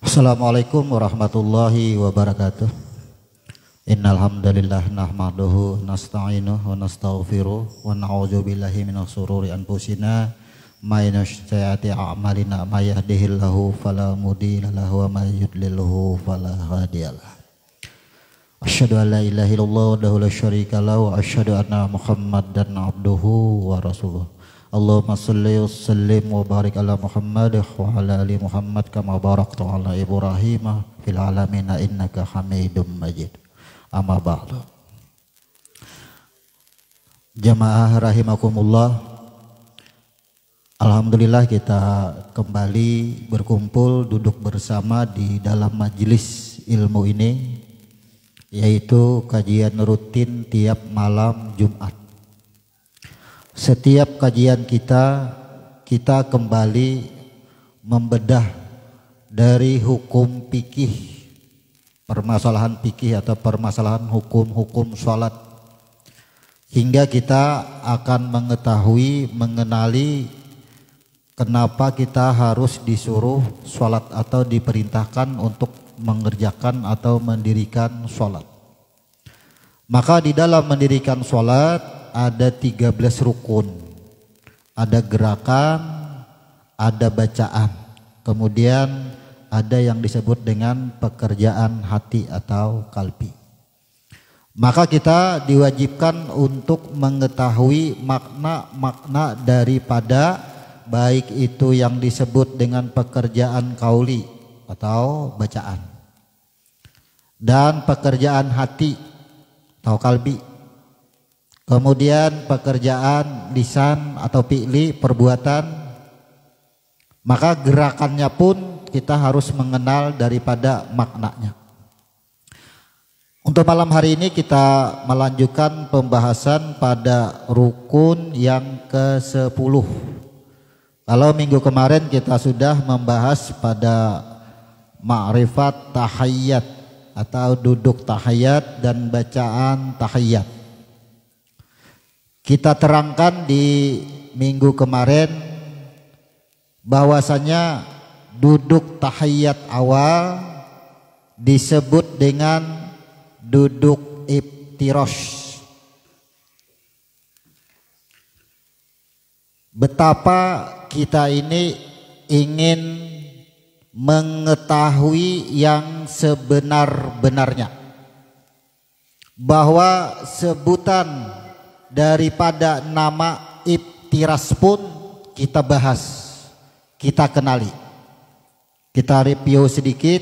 Assalamualaikum warahmatullahi wabarakatuh. Innal hamdalillah nahmaduhu nasta'inuhu wa nastaghfiruh wa na'udzu billahi minasy shururi anfusina may sayyiati a'malina may yahdihillahu fala mudilla lahu wa may yudlilhu fala hadiyalah. Asyhadu an la ilaha illallah wahdahu la syarika lahu wa asyhadu anna Muhammadan abduhu wa rasuluh. Allahumma salli wa sallim wa barik ala Muhammad wa ala ali Muhammad kama barakta ala Ibrahim fil alamin innaka Hamidum Majid. Amma ba'du. Jamaah rahimakumullah. Alhamdulillah kita kembali berkumpul duduk bersama di dalam majelis ilmu ini, yaitu kajian rutin tiap malam Jumat. Setiap kajian kita kembali membedah dari hukum fikih, permasalahan fikih atau permasalahan hukum-hukum sholat, hingga kita akan mengetahui, mengenali kenapa kita harus disuruh sholat atau diperintahkan untuk mengerjakan atau mendirikan sholat. Maka di dalam mendirikan sholat ada 13 rukun, ada gerakan, ada bacaan, kemudian ada yang disebut dengan pekerjaan hati atau kalbi. Maka kita diwajibkan untuk mengetahui makna-makna daripada baik itu yang disebut dengan pekerjaan kauli atau bacaan dan pekerjaan hati atau kalbi. Kemudian pekerjaan lisan atau fi'li, perbuatan. Maka gerakannya pun kita harus mengenal daripada maknanya. Untuk malam hari ini kita melanjutkan pembahasan pada rukun yang ke-10. Kalau minggu kemarin kita sudah membahas pada ma'rifat tahiyyat atau duduk tahiyyat dan bacaan tahiyyat. Kita terangkan di minggu kemarin bahwasanya duduk tahiyyat awal disebut dengan duduk iftirash. Betapa kita ini ingin mengetahui yang sebenar-benarnya, bahwa sebutan daripada nama iftirash pun kita bahas, kita kenali, kita review sedikit.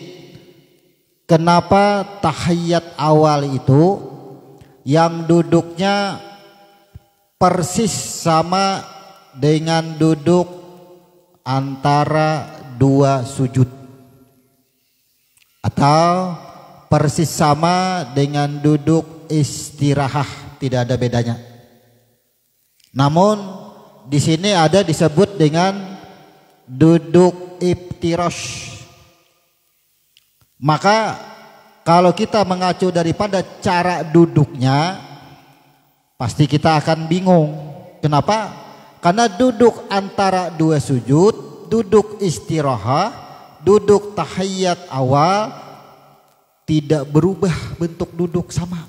Kenapa tahiyyat awal itu yang duduknya persis sama dengan duduk antara dua sujud, atau persis sama dengan duduk istirahat, tidak ada bedanya. Namun di sini ada disebut dengan duduk iftirash. Maka kalau kita mengacu daripada cara duduknya, pasti kita akan bingung. Kenapa? Karena duduk antara dua sujud, duduk istirahat, duduk tahiyyat awal tidak berubah bentuk duduk sama.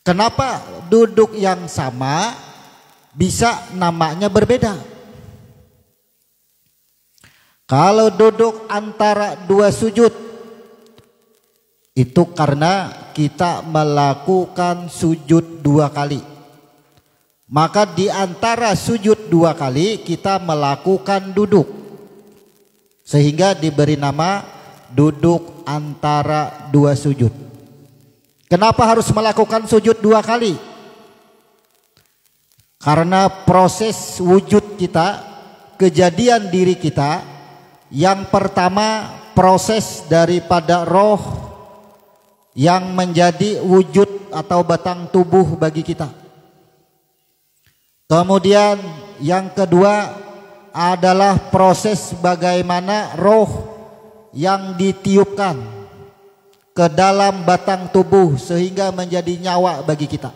Kenapa duduk yang sama bisa namanya berbeda? Kalau duduk antara dua sujud itu karena kita melakukan sujud dua kali. Maka di antara sujud dua kali kita melakukan duduk, sehingga diberi nama duduk antara dua sujud. Kenapa harus melakukan sujud dua kali? Karena proses wujud kita, kejadian diri kita, yang pertama proses daripada roh yang menjadi wujud atau batang tubuh bagi kita. Kemudian yang kedua adalah proses bagaimana roh yang ditiupkan ke dalam batang tubuh sehingga menjadi nyawa bagi kita.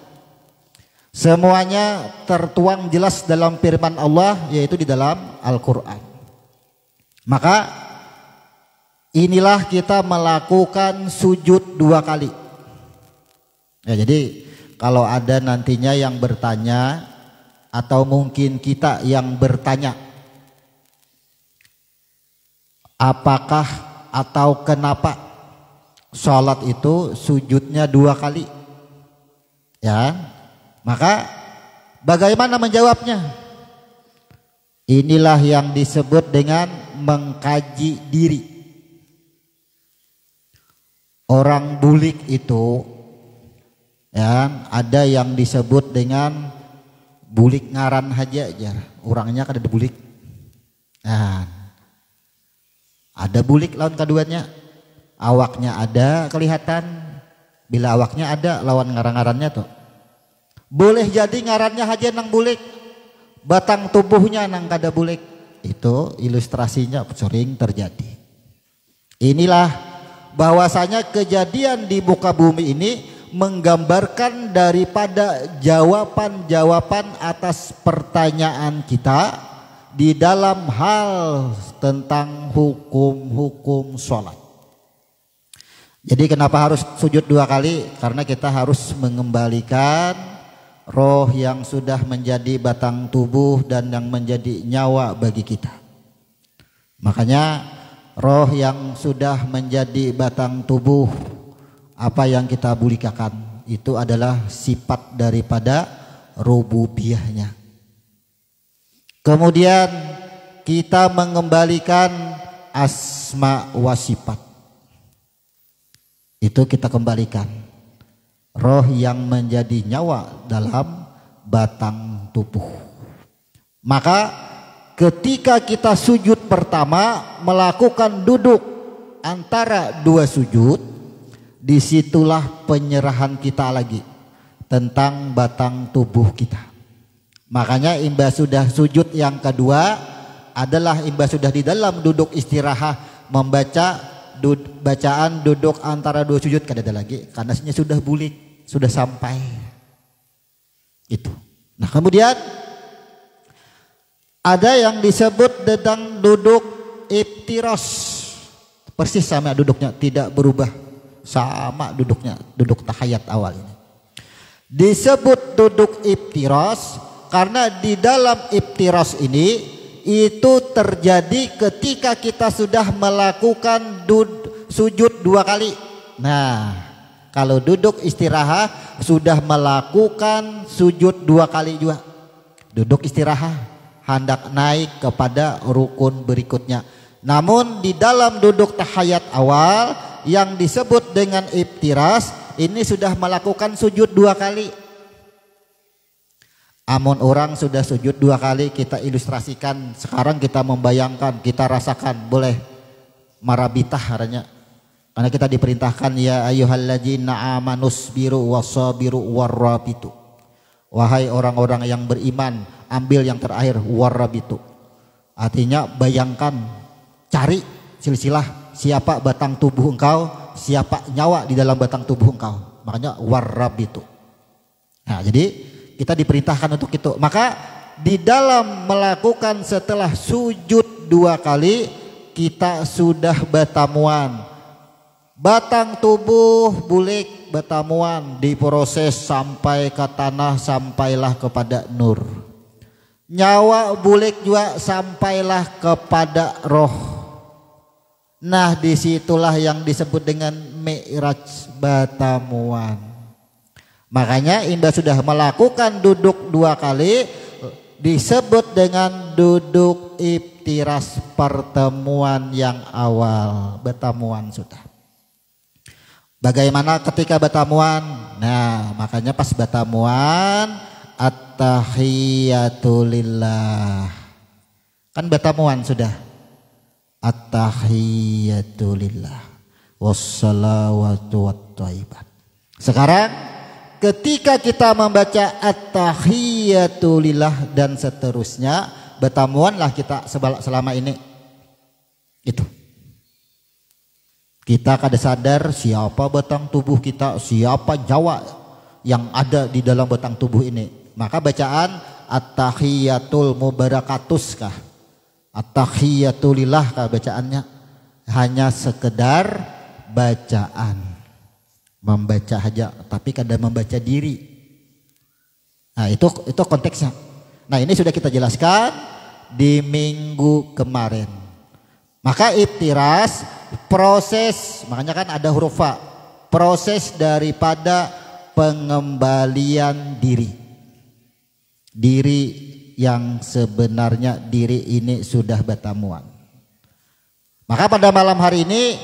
Semuanya tertuang jelas dalam firman Allah, yaitu di dalam Al-Quran. Maka inilah kita melakukan sujud 2 kali. Ya, jadi kalau ada nantinya yang bertanya atau mungkin kita yang bertanya, apakah atau kenapa sholat itu sujudnya 2 kali? Ya, maka bagaimana menjawabnya? Inilah yang disebut dengan mengkaji diri. Orang bulik itu, ya, ada yang disebut dengan bulik ngaran haja aja, orangnya kada ada bulik. Nah, ada bulik lawan keduanya, awaknya ada kelihatan. Bila awaknya ada lawan ngaran-ngarannya tuh, boleh jadi ngarannya haja nang bulik, batang tubuhnya nang kada bulik. Itu ilustrasinya sering terjadi. Inilah bahwasanya kejadian di muka bumi ini menggambarkan daripada jawaban-jawaban atas pertanyaan kita di dalam hal tentang hukum-hukum sholat. Jadi kenapa harus sujud 2 kali? Karena kita harus mengembalikan roh yang sudah menjadi batang tubuh dan yang menjadi nyawa bagi kita. Makanya roh yang sudah menjadi batang tubuh, apa yang kita bulikakan itu adalah sifat daripada rububiyahnya. Kemudian kita mengembalikan asma wa sifat, itu kita kembalikan roh yang menjadi nyawa dalam batang tubuh. Maka ketika kita sujud pertama melakukan duduk antara 2 sujud, disitulah penyerahan kita lagi tentang batang tubuh kita. Makanya imbas sudah sujud yang kedua adalah imbas sudah di dalam duduk istirahat membaca bacaan duduk antara 2 sujud, kada ada lagi karena sudah bulik, sudah sampai itu. Nah, kemudian ada yang disebut tentang duduk iftiros, persis sama duduknya, tidak berubah, sama duduknya, duduk tahiyat awal ini. Disebut duduk iftiros karena di dalam iftiros ini itu terjadi ketika kita sudah melakukan sujud 2 kali. Nah, kalau duduk istirahat sudah melakukan sujud 2 kali juga. Duduk istirahat hendak naik kepada rukun berikutnya. Namun di dalam duduk tahiyat awal yang disebut dengan iftiras ini sudah melakukan sujud 2 kali. Amun orang sudah sujud 2 kali, kita ilustrasikan. Sekarang kita membayangkan, kita rasakan, boleh marabitah haranya. Karena kita diperintahkan ya ayyuhalladzina amanus biru wasabiru warrabitu. Wahai orang-orang yang beriman, ambil yang terakhir warrabitu. Artinya bayangkan, cari silsilah siapa batang tubuh engkau, siapa nyawa di dalam batang tubuh engkau. Makanya warrabitu. Nah, jadi kita diperintahkan untuk itu. Maka di dalam melakukan setelah sujud 2 kali, kita sudah batamuan. Batang tubuh bulik batamuan, diproses sampai ke tanah, sampailah kepada nur. Nyawa bulik juga sampailah kepada roh. Nah, disitulah yang disebut dengan mi'raj batamuan. Makanya imbas sudah melakukan duduk 2 kali disebut dengan duduk iftiras, pertemuan yang awal, batamuan sudah. Bagaimana ketika batamuan? Nah, makanya pas batamuan at-tahiyatu lillah. Kan batamuan sudah. At-tahiyatu lillah wassalawatu wattaibat. Sekarang ketika kita membaca at-tahiyatu lillah dan seterusnya, batamuanlah kita selama ini. Itu. Kita kada sadar siapa batang tubuh kita, siapa nyawa yang ada di dalam batang tubuh ini. Maka bacaan at-tahiyatul mubarakatus kah? At-tahiyatu lillah kah bacaannya? hanya sekedar bacaan, membaca aja, tapi kadang membaca diri. Nah itu konteksnya. Nah ini sudah kita jelaskan di minggu kemarin. Maka iftiras proses, makanya kan ada huruf fa, proses daripada pengembalian diri. Diri yang sebenarnya diri ini sudah batamuan. Maka pada malam hari ini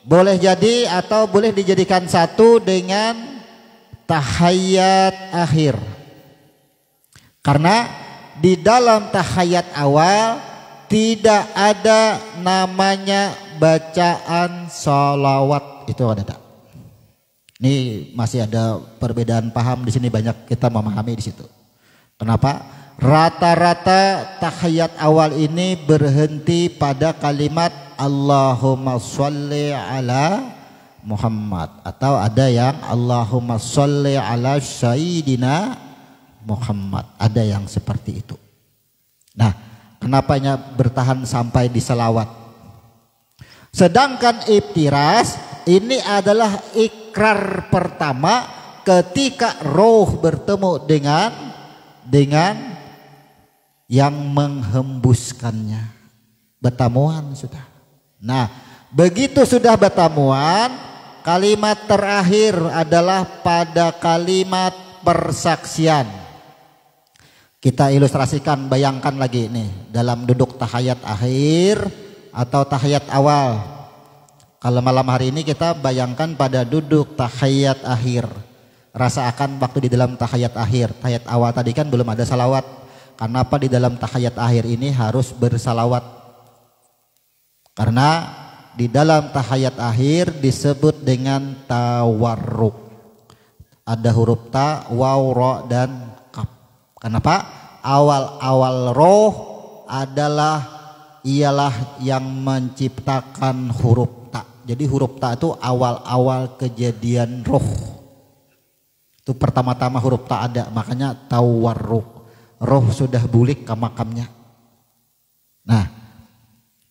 boleh jadi atau boleh dijadikan satu dengan tahiyat akhir. Karena di dalam tahiyat awal tidak ada namanya bacaan sholawat. Itu ada tak? Ini masih ada perbedaan paham di sini, banyak kita memahami di situ. Kenapa? Rata-rata tahiyat awal ini berhenti pada kalimat Allahumma sholli ala Muhammad, atau ada yang Allahumma sholli ala Sayyidina Muhammad, ada yang seperti itu. Nah, kenapanya bertahan sampai di salawat? Sedangkan iftiras ini adalah ikrar pertama ketika roh bertemu dengan yang menghembuskannya. Batamuan sudah. Nah, begitu sudah batamuan, kalimat terakhir adalah pada kalimat persaksian. Kita ilustrasikan, bayangkan lagi nih dalam duduk tahiyat akhir atau tahiyat awal. Kalau malam hari ini kita bayangkan pada duduk tahiyat akhir. Rasakan waktu di dalam tahiyat akhir. Tahiyat awal tadi kan belum ada salawat. Kenapa di dalam tahiyat akhir ini harus bersalawat? Karena di dalam tahiyat akhir disebut dengan tawarruk. Ada huruf ta, waw, ro, dan kaf. Kenapa? Awal-awal roh ialah yang menciptakan huruf ta. Jadi huruf ta itu awal-awal kejadian roh. Itu pertama-tama huruf ta ada, makanya tawarruk. Roh sudah bulik ke makamnya. Nah,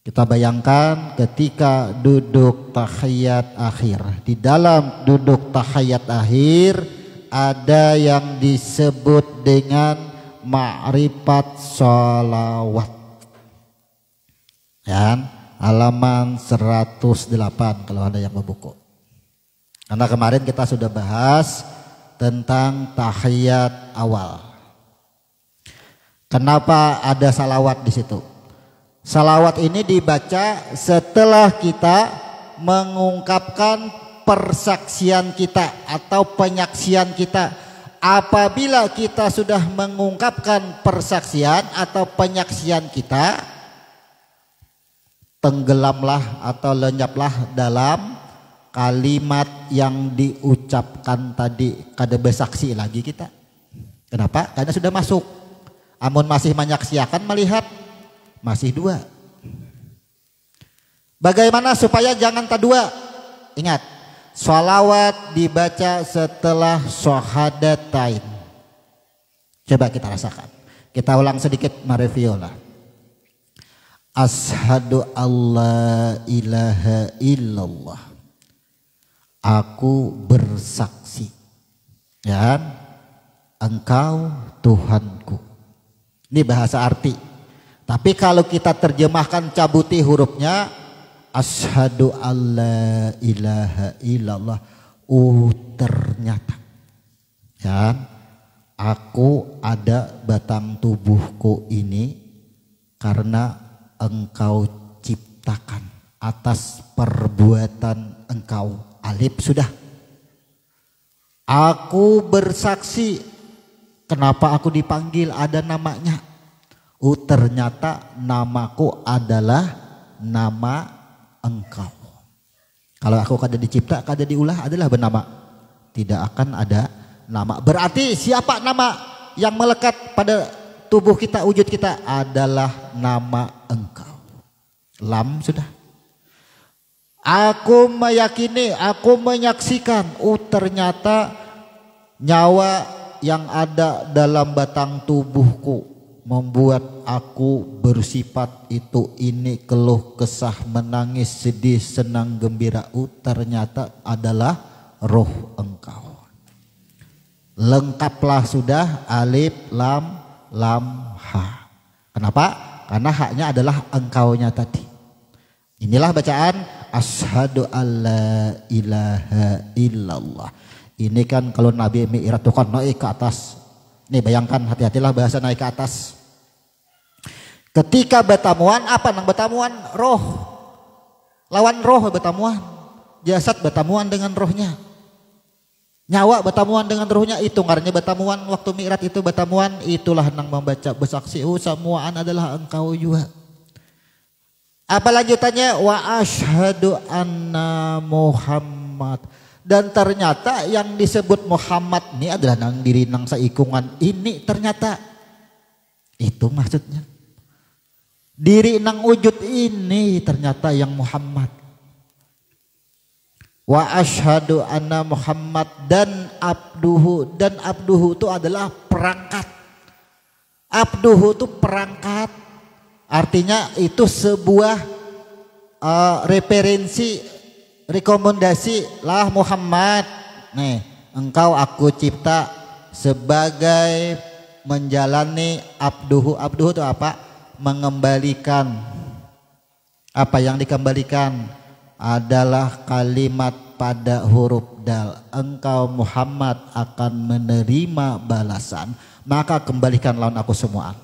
kita bayangkan ketika duduk tahiyat akhir. Di dalam duduk tahiyat akhir ada yang disebut dengan ma'rifat sholawat. Ya, halaman 108 kalau ada yang membuku. Karena kemarin kita sudah bahas tentang tahiyat awal. Kenapa ada salawat di situ? Salawat ini dibaca setelah kita mengungkapkan persaksian kita atau penyaksian kita. Apabila kita sudah mengungkapkan persaksian atau penyaksian kita, tenggelamlah atau lenyaplah dalam kalimat yang diucapkan tadi. Kada bersaksi lagi kita. Kenapa? Karena sudah masuk. Amun masih menyaksikan, melihat, masih dua. Bagaimana supaya jangan tadua? Ingat, sholawat dibaca setelah syahadatain. Coba kita rasakan. Kita ulang sedikit, mereview lah. Asyhadu alla ilaha illallah. Aku bersaksi, ya, Engkau Tuhanku. Ini bahasa arti. Tapi kalau kita terjemahkan, cabuti hurufnya, asyhadu alla ilaha illallah. Ternyata, ya, aku ada batang tubuhku ini karena Engkau ciptakan atas perbuatan Engkau. Alif sudah. Aku bersaksi. Kenapa aku dipanggil, ada namanya. Ternyata namaku adalah nama Engkau. Kalau aku kada dicipta, kada diulah, adalah bernama. Tidak akan ada nama. Berarti siapa nama yang melekat pada tubuh kita, wujud kita? Adalah nama Engkau. Lam sudah. Aku meyakini, aku menyaksikan. Ternyata nyawa yang ada dalam batang tubuhku, membuat aku bersifat itu ini, keluh kesah, menangis, sedih, senang, gembira, ternyata adalah roh engkau. Lengkaplah sudah alif lam ha. Kenapa? Karena haknya adalah engkaunya tadi. Inilah bacaan asyhadu alla ilaha illallah. Ini kan kalau Nabi Mi'raj itu kan naik ke atas. Nih bayangkan, hati-hatilah bahasa naik ke atas. Ketika betamuan, apa nang betamuan? Roh. Lawan roh betamuan. Jasad betamuan dengan rohnya. Nyawa betamuan dengan rohnya, itu ngarannya betamuan. Waktu Mi'raj itu betamuan, itulah nang membaca bersaksi semuaan adalah engkau juga. Apa lanjutannya? Wa asyhadu anna Muhammad. Dan ternyata yang disebut Muhammad ini adalah nang diri nang saikungan ini, ternyata itu maksudnya. Diri nang wujud ini ternyata yang Muhammad. Wa asyhadu anna Muhammad dan abduhu. Dan abduhu itu adalah perangkat. Abduhu itu perangkat. Artinya itu sebuah referensi, rekomendasi lah Muhammad. Nih, engkau aku cipta sebagai menjalani abduhu. Abduhu itu apa? Mengembalikan. Apa yang dikembalikan adalah kalimat pada huruf dal. Engkau Muhammad akan menerima balasan, maka kembalikan lawan aku semua.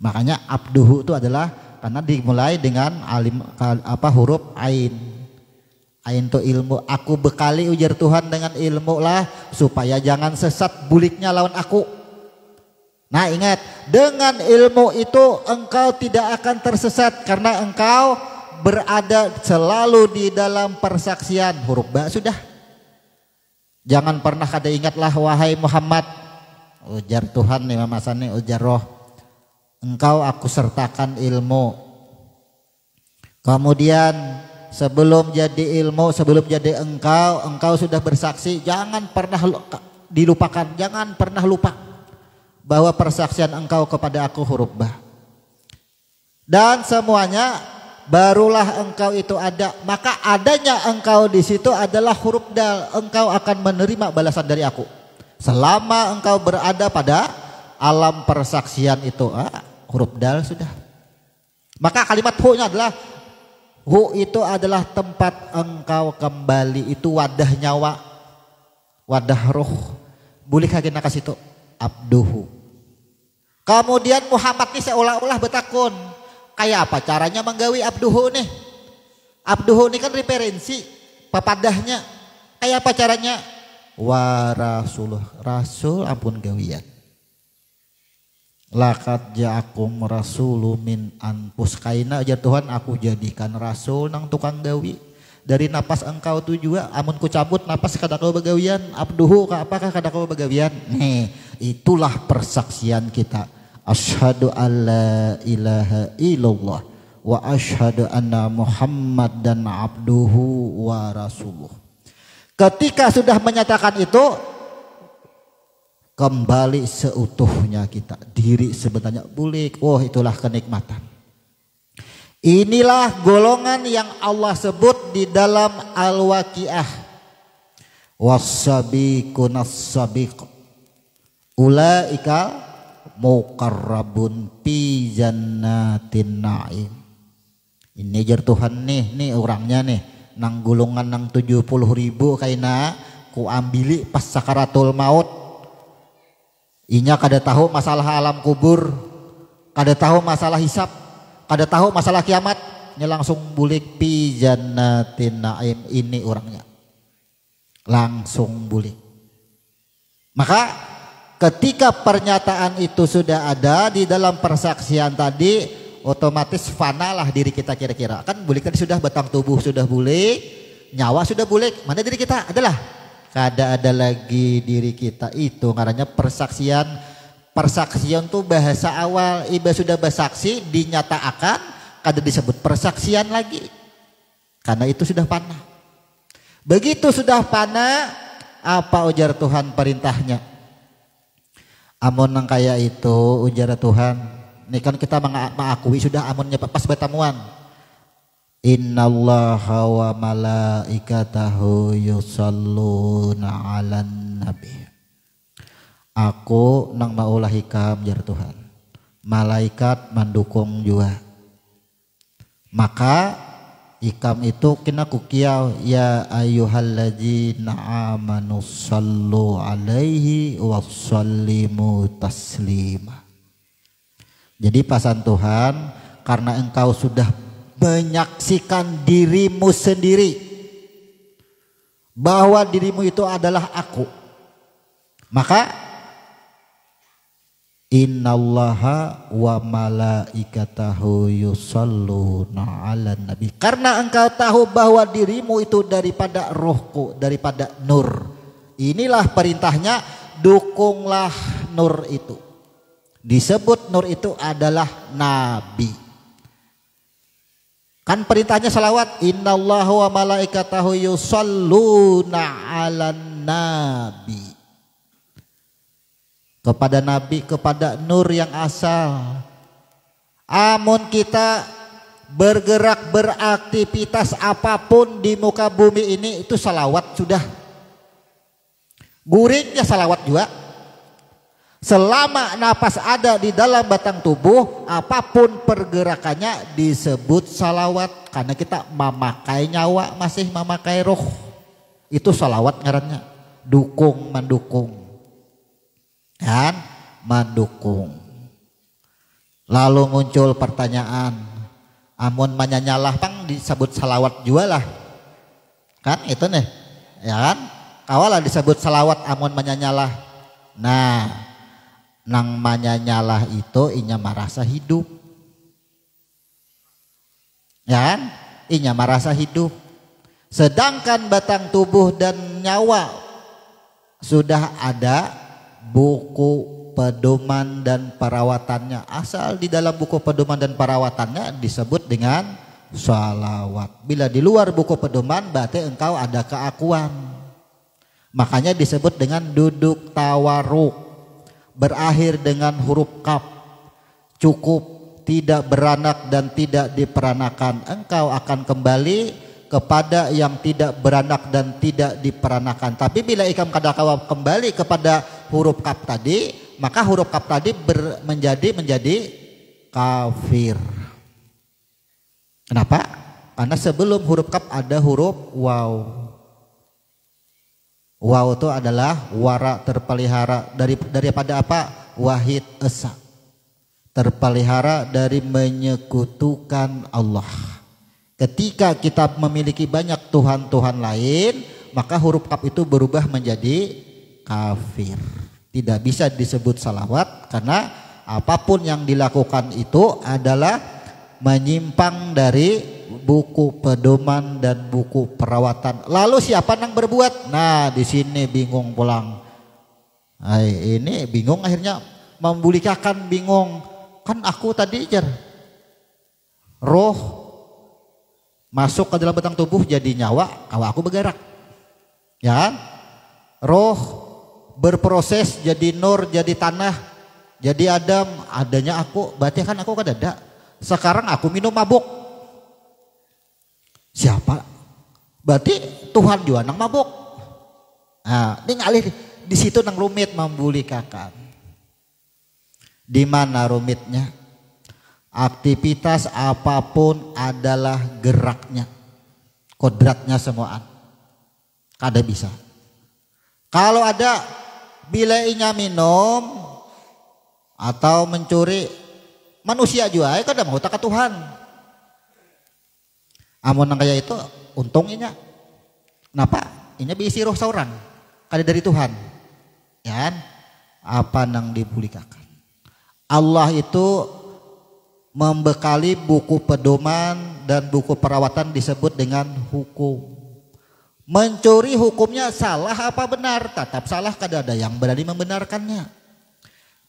Makanya abduhu itu adalah karena dimulai dengan huruf ain. Ain itu ilmu. Aku bekali ujar Tuhan dengan ilmu lah supaya jangan sesat buliknya lawan aku. Nah ingat, dengan ilmu itu engkau tidak akan tersesat karena engkau berada selalu di dalam persaksian. Huruf ba sudah. Jangan pernah kada ingatlah wahai Muhammad, ujar Tuhan nih mamasane ujar roh, engkau aku sertakan ilmu. Kemudian sebelum jadi ilmu, sebelum jadi engkau sudah bersaksi. Jangan pernah dilupakan, jangan pernah lupa bahwa persaksian engkau kepada aku huruf ba. Dan semuanya barulah engkau itu ada. Maka adanya engkau di situ adalah huruf dal. Engkau akan menerima balasan dari aku selama engkau berada pada alam persaksian itu. Huruf dal sudah. Maka kalimat hu-nya adalah, hu itu adalah tempat engkau kembali, itu wadah nyawa, wadah roh. Boleh kagak nakas itu abduhu. Kemudian Muhammad ini seolah-olah betakun, kayak apa caranya menggawi abduhu nih? Abduhu ini kan referensi papadahnya. Kayak apa caranya? Wa rasuluh, rasul ampun gawian. Laqad ja'akum rasulun min anfusikum, aja Tuhan aku jadikan rasul nang tukang gawi. Dari napas engkau tuh juga amun ku cabut napas kada kau begawian, abduhu apakah kada kau begawian. Nih, itulah persaksian kita. Asyhadu alla ilaha illallah wa asyhadu anna Muhammadan abduhu wa rasuluh. Ketika sudah menyatakan itu, kembali seutuhnya kita, diri sebenarnya bulik. Oh itulah kenikmatan. Inilah golongan yang Allah sebut di dalam Al-Waqiah. Was-sabiqun as-sabiq ulaika muqarrabun fi jannatin na'im. Ini jar Tuhan nih orangnya nih nang golongan nang 70.000 kaina ku ambili pas sakaratul maut. Inya kada tahu masalah alam kubur, kada tahu masalah hisab, kada tahu masalah kiamat, nya langsung bulik pi jannatin naim. Ini orangnya langsung bulik. Maka ketika pernyataan itu sudah ada di dalam persaksian tadi, otomatis fanalah diri kita kira-kira. Kan bulik tadi sudah, batang tubuh sudah bulik, nyawa sudah bulik, mana diri kita adalah kada ada lagi diri kita. Itu karena persaksian. Persaksian tuh bahasa awal, iba sudah bersaksi dinyatakan, kada disebut persaksian lagi karena itu sudah fana. Begitu sudah fana, apa ujar Tuhan perintahnya? Amun nang kaya itu ujar Tuhan. Ini kan kita mengakui sudah amunnya pas batamuan. Innallaha wa malaikatahu yusalluna 'alan nabi. Aku nang maulah hikam jar Tuhan. Malaikat mendukung juga. Maka ikam itu kena kukiau ya ayyuhalladzina amanu sallu alaihi wassallimu taslima. Jadi pasan Tuhan, karena engkau sudah menyaksikan dirimu sendiri bahwa dirimu itu adalah aku, maka innallaha wa malaikatahu yusalluna 'alan nabi. Karena engkau tahu bahwa dirimu itu daripada rohku, daripada nur. Inilah perintahnya, dukunglah nur itu. Disebut nur itu adalah nabi. Kan perintahnya salawat, innallaha wa malaikatahu yusalluna 'alan nabi. Kepada nabi, kepada nur yang asal. Amun kita bergerak beraktivitas apapun di muka bumi ini itu salawat sudah. Guringnya salawat juga. Selama napas ada di dalam batang tubuh, apapun pergerakannya disebut salawat. Karena kita memakai nyawa, masih memakai roh. Itu salawat ngarannya. Dukung, mendukung. Dan mendukung. Lalu muncul pertanyaan, amun manyanyalah pang disebut salawat juga lah. Kan itu nih. Ya kan? Kawalah disebut salawat amun manyanyalah. Nah, nang manyanyalah itu inya merasa hidup. Ya kan? Inya merasa hidup. Sedangkan batang tubuh dan nyawa sudah ada buku pedoman dan perawatannya. Asal di dalam buku pedoman dan perawatannya disebut dengan salawat. Bila di luar buku pedoman berarti engkau ada keakuan. Makanya disebut dengan duduk tawaruk. Berakhir dengan huruf kaf. Cukup, tidak beranak dan tidak diperanakan. Engkau akan kembali kepada yang tidak beranak dan tidak diperanakan. Tapi bila ikam kadakawa kembali kepada huruf kaf tadi, maka huruf kaf tadi menjadi kafir. Kenapa? Karena sebelum huruf kaf ada huruf waw. Waw itu adalah wara, terpelihara daripada apa? Wahid esa. Terpelihara dari menyekutukan Allah. Ketika kita memiliki banyak Tuhan-Tuhan lain, maka huruf kaf itu berubah menjadi kafir. Tidak bisa disebut salawat karena apapun yang dilakukan itu adalah menyimpang dari buku pedoman dan buku perawatan. Lalu siapa yang berbuat? Nah, di sini bingung pulang. Ini bingung akhirnya membulikakan bingung. Kan aku tadi jar roh masuk ke dalam batang tubuh jadi nyawa, aku bergerak. Ya kan? Roh berproses jadi nur, jadi tanah, jadi Adam, adanya aku, berarti kan aku kan ada. Sekarang aku minum mabuk. Siapa? Berarti Tuhan juga nang mabuk. Nah, ini ngalih di situ nang rumit membulikakan. Di mana rumitnya? Aktivitas apapun adalah geraknya, kodratnya semuaan. Kada bisa. Kalau ada bila inya minum atau mencuri, manusia juga kada mau tak Tuhan. Amun nang kaya itu untung inya. Kenapa? Inya diisi roh seorang, kada dari Tuhan. Ya kan? Apa nang dibulikakan? Allah itu membekali buku pedoman dan buku perawatan disebut dengan hukum. Mencuri hukumnya salah apa benar? Tetap salah, kada ada yang berani membenarkannya.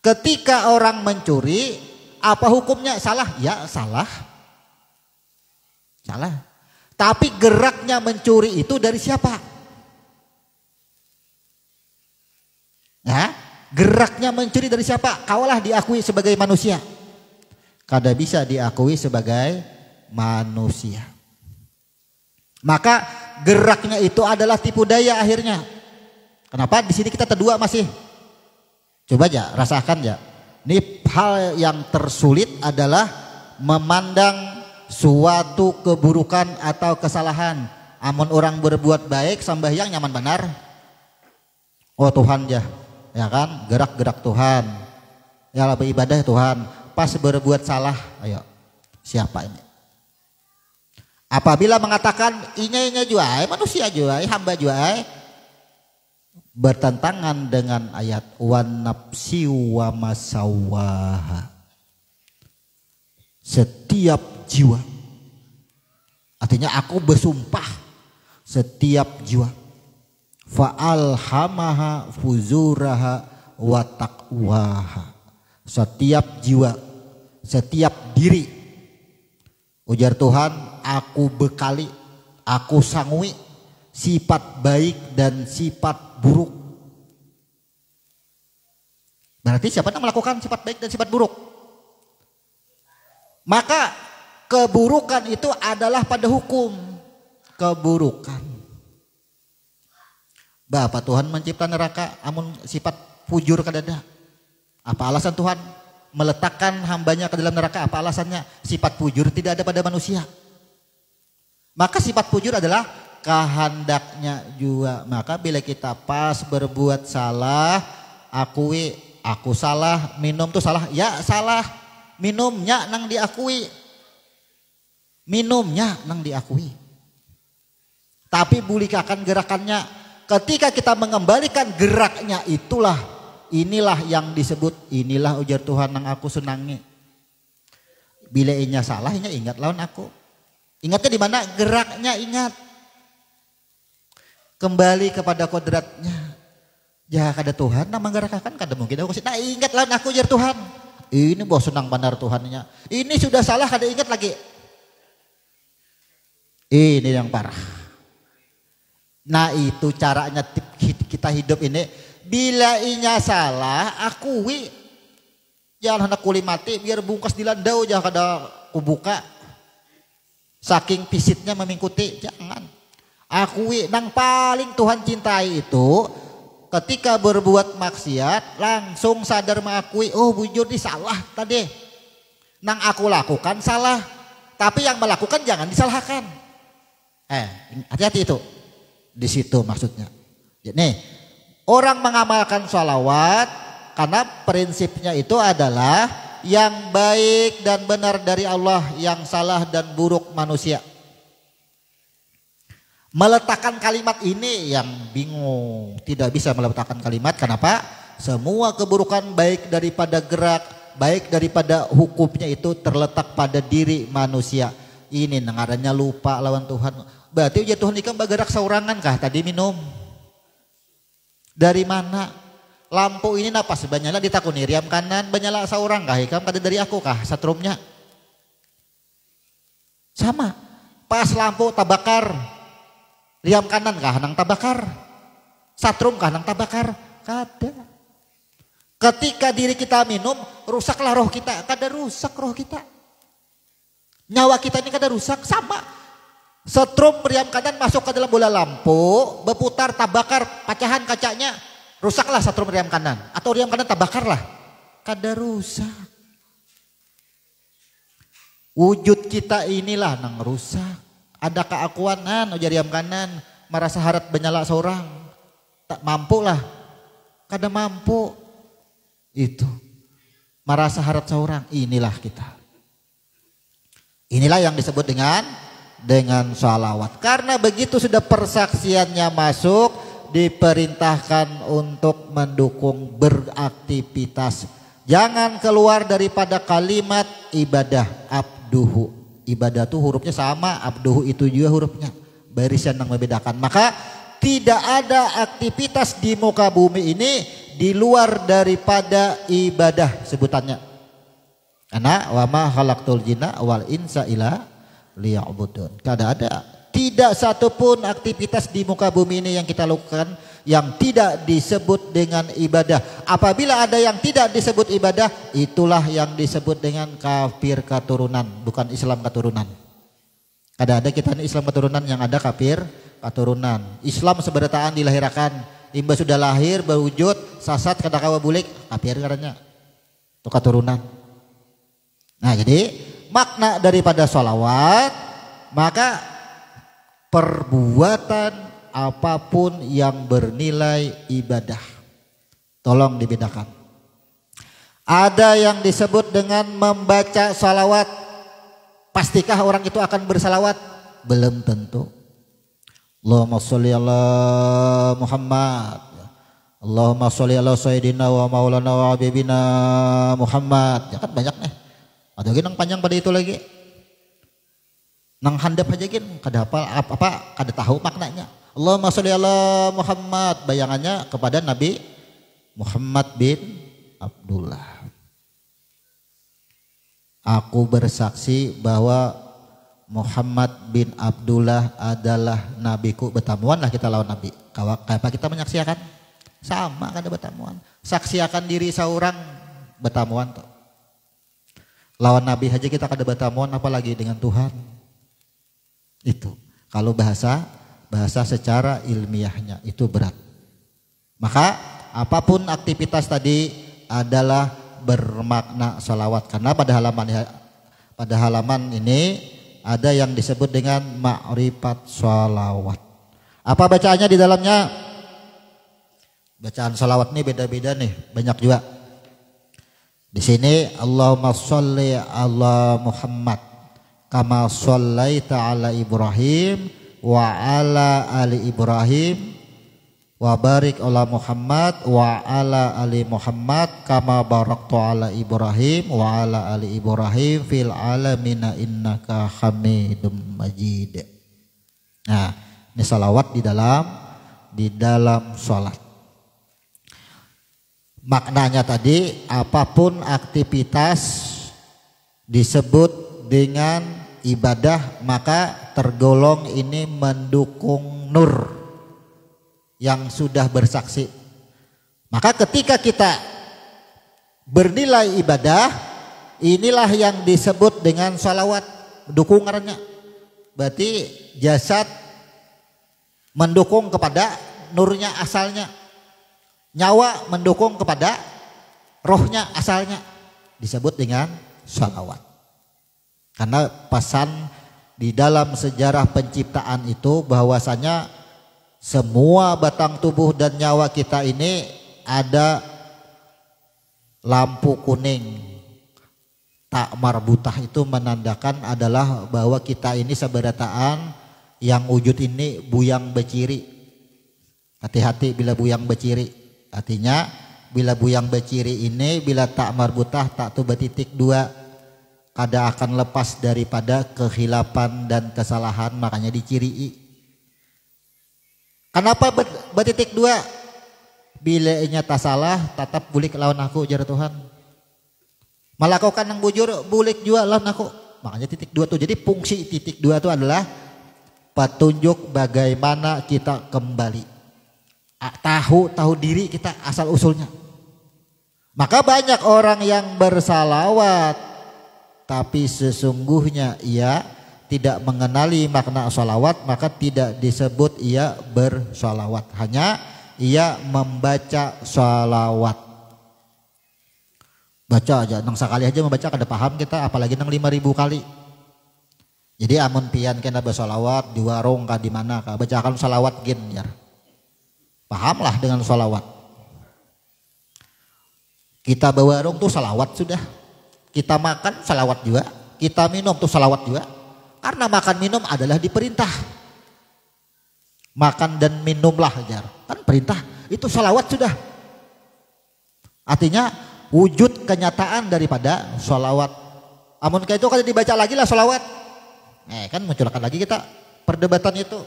Ketika orang mencuri, apa hukumnya? Salah? Ya salah. Salah. Tapi geraknya mencuri itu dari siapa? Ya, Geraknya mencuri dari siapa? Kaulah diakui sebagai manusia. Kada bisa diakui sebagai manusia. Maka geraknya itu adalah tipu daya akhirnya. Kenapa di sini kita terdua masih? Coba aja rasakan ya. Ini hal yang tersulit adalah memandang suatu keburukan atau kesalahan. Amun orang berbuat baik sambahyang nyaman benar. Oh Tuhan ya kan, gerak-gerak Tuhan. Ya lebih ibadah Tuhan. Pas berbuat salah, ayo siapa ini? Apabila mengatakan inya juai, manusia juai, hamba juai, bertentangan dengan ayat wan nafsi wa masawaha. Setiap jiwa, artinya aku bersumpah setiap jiwa, fa'alhamaha fuzuraha wa taqwaha. Setiap jiwa, setiap diri, ujar Tuhan, aku bekali, aku sangui sifat baik dan sifat buruk. Berarti siapa yang melakukan sifat baik dan sifat buruk? Maka keburukan itu adalah pada hukum keburukan. Bapak Tuhan mencipta neraka amun sifat fujur kadada. Apa alasan Tuhan meletakkan hambanya ke dalam neraka? Apa alasannya? Sifat fujur tidak ada pada manusia. Maka sifat fujur adalah kehendaknya juga. Maka bila kita pas berbuat salah, akui aku salah, minum tuh salah, ya salah, minumnya nang diakui, minumnya nang diakui. Tapi bulikakan gerakannya, ketika kita mengembalikan geraknya inilah yang disebut, inilah ujar Tuhan yang aku senangi. Bila inya salah, inya ingat lawan aku. Ingatnya di mana? Geraknya ingat. Kembali kepada kodratnya. Ya kada Tuhan, nama gerakkan kada mungkin aku. Nah ingat lawan aku ujar Tuhan. Ini bos senang benar Tuhannya. Ini sudah salah kada ingat lagi. Ini yang parah. Nah itu caranya kita hidup ini. Bila inya salah akui. Jangan hendak kuli mati biar bungkas di landau jangan kada kubuka. Saking pisitnya memingkuti, jangan. Akui nang paling Tuhan cintai itu ketika berbuat maksiat langsung sadar mengakui, oh bujur di salah tadi. Nang aku lakukan salah. Tapi yang melakukan jangan disalahkan. Hati-hati itu. Di situ maksudnya. Nih, orang mengamalkan sholawat karena prinsipnya itu adalah yang baik dan benar dari Allah, yang salah dan buruk manusia. Meletakkan kalimat ini yang bingung, tidak bisa meletakkan kalimat. Kenapa? Semua keburukan baik daripada gerak, baik daripada hukumnya itu terletak pada diri manusia. Ini nengarannya lupa lawan Tuhan. Berarti ujar Tuhan ikam bergerak saurangan kah tadi minum? Dari mana? Lampu ini napas banyala ditakuni riam kanan banyala saurang kah ikam kada dari aku kah satrumnya? Sama. Pas lampu tabakar riam kanan kah nang tabakar? Satrum kah nang tabakar? Kada. Ketika diri kita minum rusaklah roh kita, kada rusak roh kita. Nyawa kita ini kada rusak, sama. Setrum riam kanan masuk ke dalam bola lampu, berputar tabakar pecahan kacanya, rusaklah setrum riam kanan. Atau riam kanan tabakarlah, kada rusak. Wujud kita inilah nang rusak. Ada keakuanan ujar riam kanan, merasa harap benyala seorang, tak mampu lah, kada mampu. Itu merasa harap seorang, inilah kita. Inilah yang disebut dengan sholawat. Karena begitu sudah persaksiannya masuk, diperintahkan untuk mendukung beraktivitas. Jangan keluar daripada kalimat ibadah abduhu. Ibadah itu hurufnya sama, abduhu itu juga hurufnya. Barisan yang membedakan. Maka tidak ada aktivitas di muka bumi ini di luar daripada ibadah sebutannya. Karena wa ma khalaqtul jinna wal insa illa liya'budun. Kada ada, tidak satupun aktivitas di muka bumi ini yang kita lakukan yang tidak disebut dengan ibadah. Apabila ada yang tidak disebut ibadah, itulah yang disebut dengan kafir keturunan, bukan Islam keturunan. Ada kita ini Islam keturunan, yang ada kafir keturunan. Islam seberataan dilahirkan, imba sudah lahir berwujud sasat kada kawa bulik, kafir karena itu keturunan. Nah, jadi makna daripada sholawat, maka perbuatan apapun yang bernilai ibadah. Tolong dibedakan. Ada yang disebut dengan membaca salawat. Pastikah orang itu akan bersalawat? Belum tentu. Allahumma sholli ala Muhammad, Allahumma sholli ala Sayyidina wa maulana wa habibina Muhammad. Ya kan banyak nih. Ada lagi yang panjang pada itu lagi. Nang handap aja gin, kada apa kada tahu maknanya. Allahumma sholli ala Muhammad, bayangannya kepada Nabi Muhammad bin Abdullah. Aku bersaksi bahwa Muhammad bin Abdullah adalah nabiku. Betamuan lah kita lawan Nabi. Apa kita menyaksikan? Sama kada betamuan. Saksiakan diri seorang betamuan tuh. Lawan Nabi aja kita kada betamuan, apalagi dengan Tuhan. Itu kalau bahasa secara ilmiahnya itu berat. Maka apapun aktivitas tadi adalah bermakna salawat, karena pada halaman ini ada yang disebut dengan ma'rifat salawat. Apa bacaannya di dalamnya? Bacaan salawat ini beda-beda nih, banyak juga. Di sini Allahumma sholli ala Muhammad kama shallaita ala Ibrahim wa ala ali Ibrahim wa barik ala Muhammad wa ala ali Muhammad kama baraktu ala Ibrahim wa ala ali Ibrahim fil alamina innaka Hamidum Majid. Nah, ini salawat di dalam salat. Maknanya tadi, apapun aktivitas disebut dengan ibadah maka tergolong ini mendukung nur yang sudah bersaksi. Maka ketika kita bernilai ibadah, inilah yang disebut dengan salawat, dukungannya. Berarti jasad mendukung kepada nurnya asalnya, nyawa mendukung kepada rohnya asalnya, disebut dengan salawat. Karena pesan di dalam sejarah penciptaan itu bahwasanya semua batang tubuh dan nyawa kita ini ada lampu kuning tak marbutah, itu menandakan adalah bahwa kita ini seberataan yang wujud ini buyang beciri. Hati-hati bila buyang beciri, artinya bila buyang beciri ini bila tak marbutah tak tu betitik dua, kada akan lepas daripada kehilapan dan kesalahan, makanya dicirii. Kenapa betitik dua? Bila inya tak salah tetap bulik lawan aku, jar Tuhan. Melakukan yang bujur bulik juga lawan aku, makanya titik dua tuh. Jadi fungsi titik dua itu adalah petunjuk bagaimana kita kembali tahu diri kita asal usulnya. Maka banyak orang yang bersalawat tapi sesungguhnya ia tidak mengenali makna salawat, maka tidak disebut ia bersalawat, hanya ia membaca salawat. Baca aja, nang sekali aja membaca kada paham kita, apalagi nang 5.000 kali. Jadi amun pian kena bersalawat di warung kah di mana kah, bacakan salawat gin ya. Pahamlah dengan salawat. Kita berwarung tuh salawat sudah. Kita makan salawat juga, kita minum tuh salawat juga. Karena makan minum adalah diperintah. Makan dan minumlah ajar, kan perintah, itu salawat sudah. Artinya wujud kenyataan daripada salawat. Amun kayak itu kan dibaca lagi lah salawat. Kan munculkan lagi kita perdebatan itu.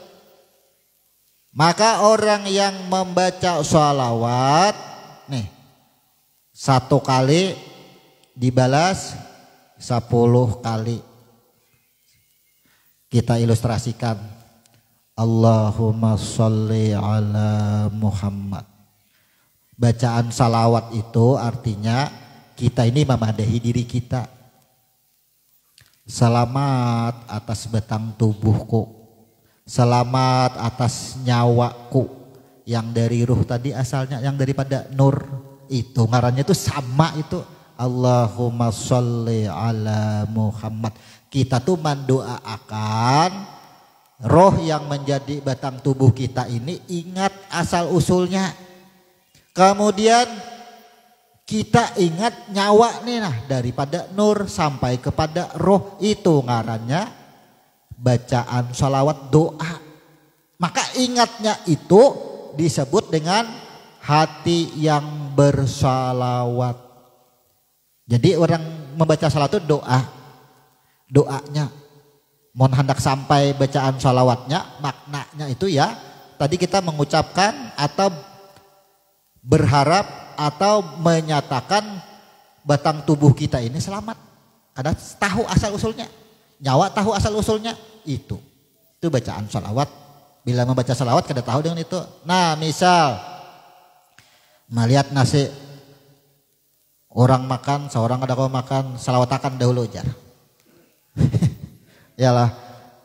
Maka orang yang membaca salawat nih 1 kali dibalas 10 kali. Kita ilustrasikan. Allahumma sholli ala Muhammad. Bacaan salawat itu artinya kita ini memadahi diri kita. Selamat atas batang tubuhku, selamat atas nyawaku yang dari ruh tadi asalnya, yang daripada nur itu ngarannya itu sama itu. Allahumma sholli ala Muhammad. Kita tuh mendoakan roh yang menjadi batang tubuh kita ini ingat asal usulnya. Kemudian kita ingat nyawa nih, nah daripada nur sampai kepada roh itu ngarannya bacaan sholawat doa. Maka ingatnya itu disebut dengan hati yang bersalawat. Jadi orang membaca salawat itu doanya. Mohon hendak sampai bacaan sholawatnya, maknanya itu ya tadi kita mengucapkan atau berharap atau menyatakan batang tubuh kita ini selamat. Karena tahu asal usulnya, nyawa tahu asal usulnya itu bacaan sholawat. Bila membaca sholawat kada tahu dengan itu. Nah misal melihat nasi orang makan, seorang ada kau makan, salawatakan dahulu jar. Yalah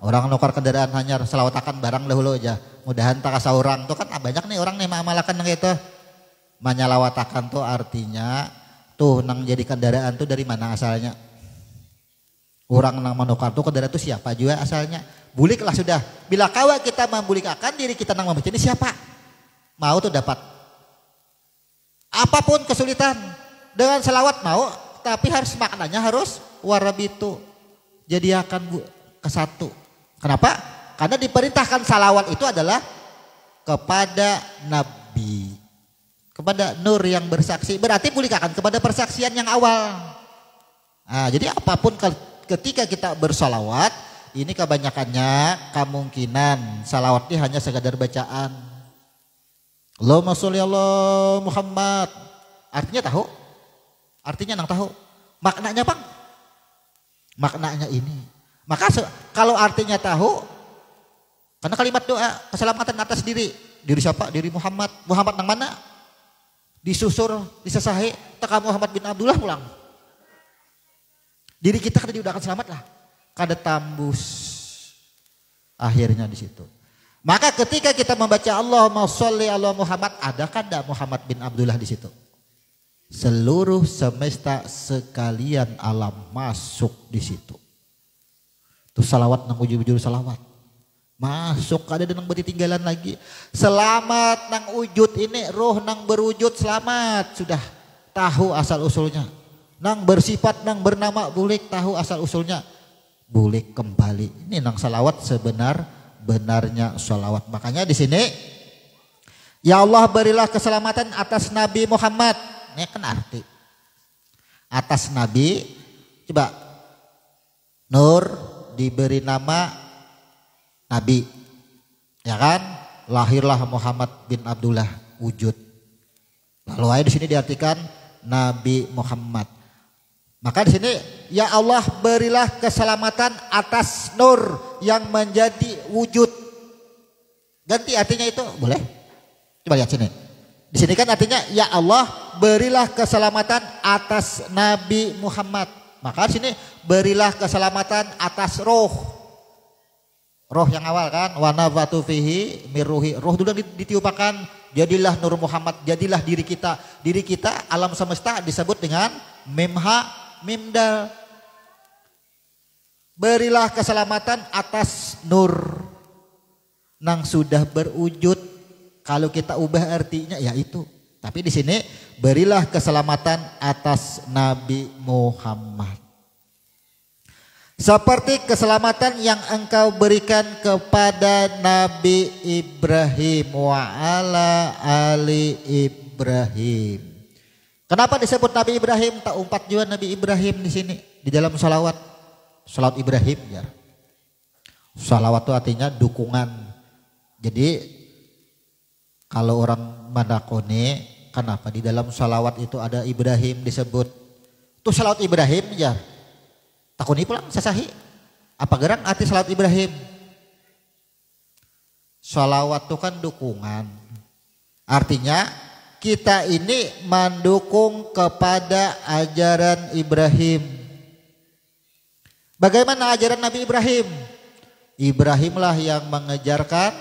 orang nukar kendaraan hanya salawatakan barang dahulu aja. Mudahan tak kasih orang tuh kan banyak nih orang nih mengamalkan gitu. Menyalawatakan tuh artinya tuh nang jadi kendaraan tuh dari mana asalnya. Orang nang menukar tuh kendaraan tuh siapa juga asalnya. Buliklah sudah. Bila kawa kita membulikkan diri kita nang membaca ini siapa. Mau tuh dapat. Apapun kesulitan dengan selawat mau, tapi harus maknanya harus warabitu. Jadi akan ke satu. Kenapa? Karena diperintahkan salawat itu adalah kepada Nabi. Kepada nur yang bersaksi, berarti pulihkan kepada persaksian yang awal. Nah, jadi apapun ketika kita bersalawat, ini kebanyakannya kemungkinan salawat ini hanya sekadar bacaan. Allahumma sholli ala Muhammad. Artinya tahu? Artinya nang tahu. Maknanya bang? Maknanya ini. Maka kalau artinya tahu, karena kalimat doa keselamatan atas diri. Diri siapa? Diri Muhammad. Muhammad nang mana? Disusur, disesahi, teka Muhammad bin Abdullah pulang. Diri kita kada diudahkan selamat lah, kada tambus. Akhirnya di situ. Maka ketika kita membaca Allahumma sholli ala Muhammad, ada kada Muhammad bin Abdullah di situ? Seluruh semesta sekalian alam masuk di situ. Tuh salawat nang ujur-ujur salawat. Masuk kada ada nang bertinggalan lagi. Selamat nang wujud ini, roh nang berwujud selamat. Sudah tahu asal usulnya. Nang bersifat nang bernama bulik tahu asal usulnya. Bulik kembali. Ini nang salawat sebenar-benarnya salawat. Makanya di sini ya Allah berilah keselamatan atas Nabi Muhammad. Ini kan arti. Atas Nabi, coba Nur diberi nama Nabi, ya kan? Lahirlah Muhammad bin Abdullah wujud. Lalu ayat di sini diartikan Nabi Muhammad. Maka di sini ya Allah berilah keselamatan atas nur yang menjadi wujud. Ganti artinya itu boleh? Coba lihat sini. Di sini kan artinya ya Allah berilah keselamatan atas Nabi Muhammad. Maka di sini berilah keselamatan atas roh. Roh yang awal kan, wa nafatu fihi mirruhi. Roh dulu ditiupakan, jadilah Nur Muhammad, jadilah diri kita. Diri kita alam semesta disebut dengan mimha mimdal. Berilah keselamatan atas nur nang sudah berwujud. Kalau kita ubah artinya ya itu. Tapi di sini berilah keselamatan atas Nabi Muhammad. Seperti keselamatan yang engkau berikan kepada Nabi Ibrahim wa ala ali Ibrahim. Kenapa disebut Nabi Ibrahim? Tak umpat juga Nabi Ibrahim di sini di dalam salawat. Salawat Ibrahim ya. Salawat itu artinya dukungan. Jadi kalau orang Madakone, kenapa di dalam salawat itu ada Ibrahim disebut? Itu salawat Ibrahim ya. Takuni pulang sesahi. Apa gerang arti salawat Ibrahim? Sholawat itu kan dukungan. Artinya kita ini mendukung kepada ajaran Ibrahim. Bagaimana ajaran Nabi Ibrahim? Ibrahimlah yang mengejarkan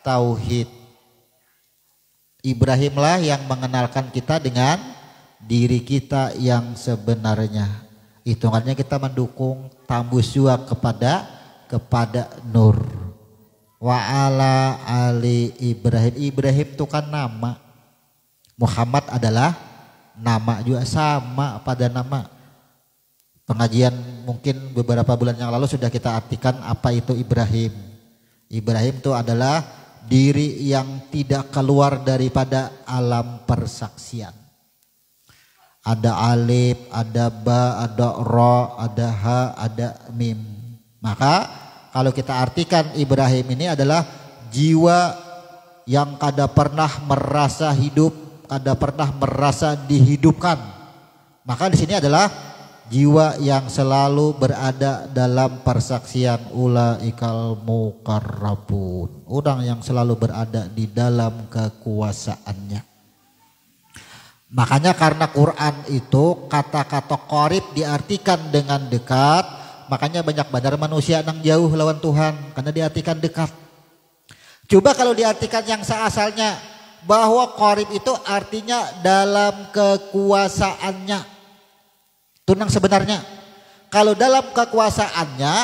tauhid. Ibrahimlah yang mengenalkan kita dengan diri kita yang sebenarnya. Hitungannya kita mendukung tambus juga kepada Nur. Wa ala ali Ibrahim. Ibrahim itu kan nama. Muhammad adalah nama juga, sama pada nama. Pengajian mungkin beberapa bulan yang lalu sudah kita artikan apa itu Ibrahim. Ibrahim itu adalah diri yang tidak keluar daripada alam persaksian. Ada alif, ada ba, ada ro, ada ha, ada mim. Maka kalau kita artikan Ibrahim ini adalah jiwa yang kada pernah merasa hidup, kada pernah merasa dihidupkan. Maka di sini adalah jiwa yang selalu berada dalam persaksian, ulaikal muqarrabun, orang yang selalu berada di dalam kekuasaannya. Makanya karena Quran itu kata-kata qarib diartikan dengan dekat, makanya banyak benar manusia yang jauh lawan Tuhan karena diartikan dekat. Coba kalau diartikan yang seasalnya bahwa qarib itu artinya dalam kekuasaannya. Itu yang sebenarnya. Kalau dalam kekuasaannya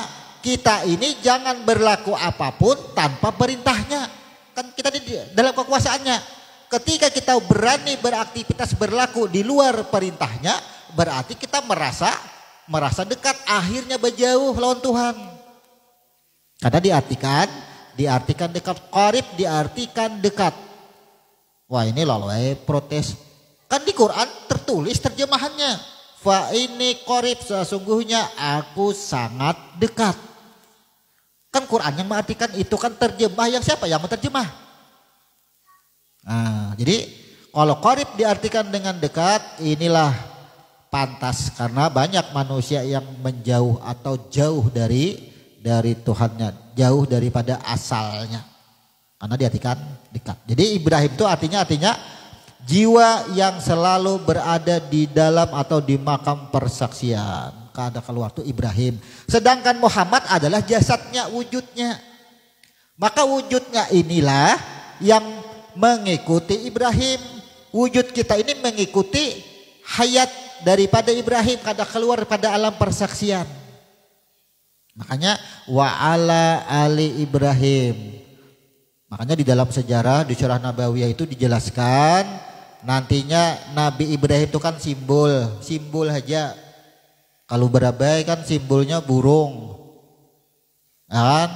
kita ini jangan berlaku apapun tanpa perintahnya. Kan kita di dalam kekuasaannya. Ketika kita berani beraktivitas berlaku di luar perintahnya, berarti kita merasa dekat, akhirnya berjauh lawan Tuhan. Karena diartikan dekat, qarib diartikan dekat. Wah ini lalu protes. Kan di Quran tertulis terjemahannya. Fa ini qarib, sesungguhnya aku sangat dekat. Kan Quran yang mengartikan itu, kan terjemah yang siapa yang menerjemah? Nah, jadi kalau qarib diartikan dengan dekat, inilah pantas karena banyak manusia yang menjauh atau jauh dari Tuhannya, jauh daripada asalnya. Karena diartikan dekat. Jadi Ibrahim itu artinya jiwa yang selalu berada di dalam atau di makam persaksian. Kada keluar itu Ibrahim. Sedangkan Muhammad adalah jasadnya, wujudnya. Maka wujudnya inilah yang mengikuti Ibrahim. Wujud kita ini mengikuti hayat daripada Ibrahim, kada keluar pada alam persaksian. Makanya wa ala ali Ibrahim. Makanya di dalam sejarah di surah Nabawiyah itu dijelaskan nantinya Nabi Ibrahim itu kan simbol aja. Kalau berabai kan simbolnya burung. Kan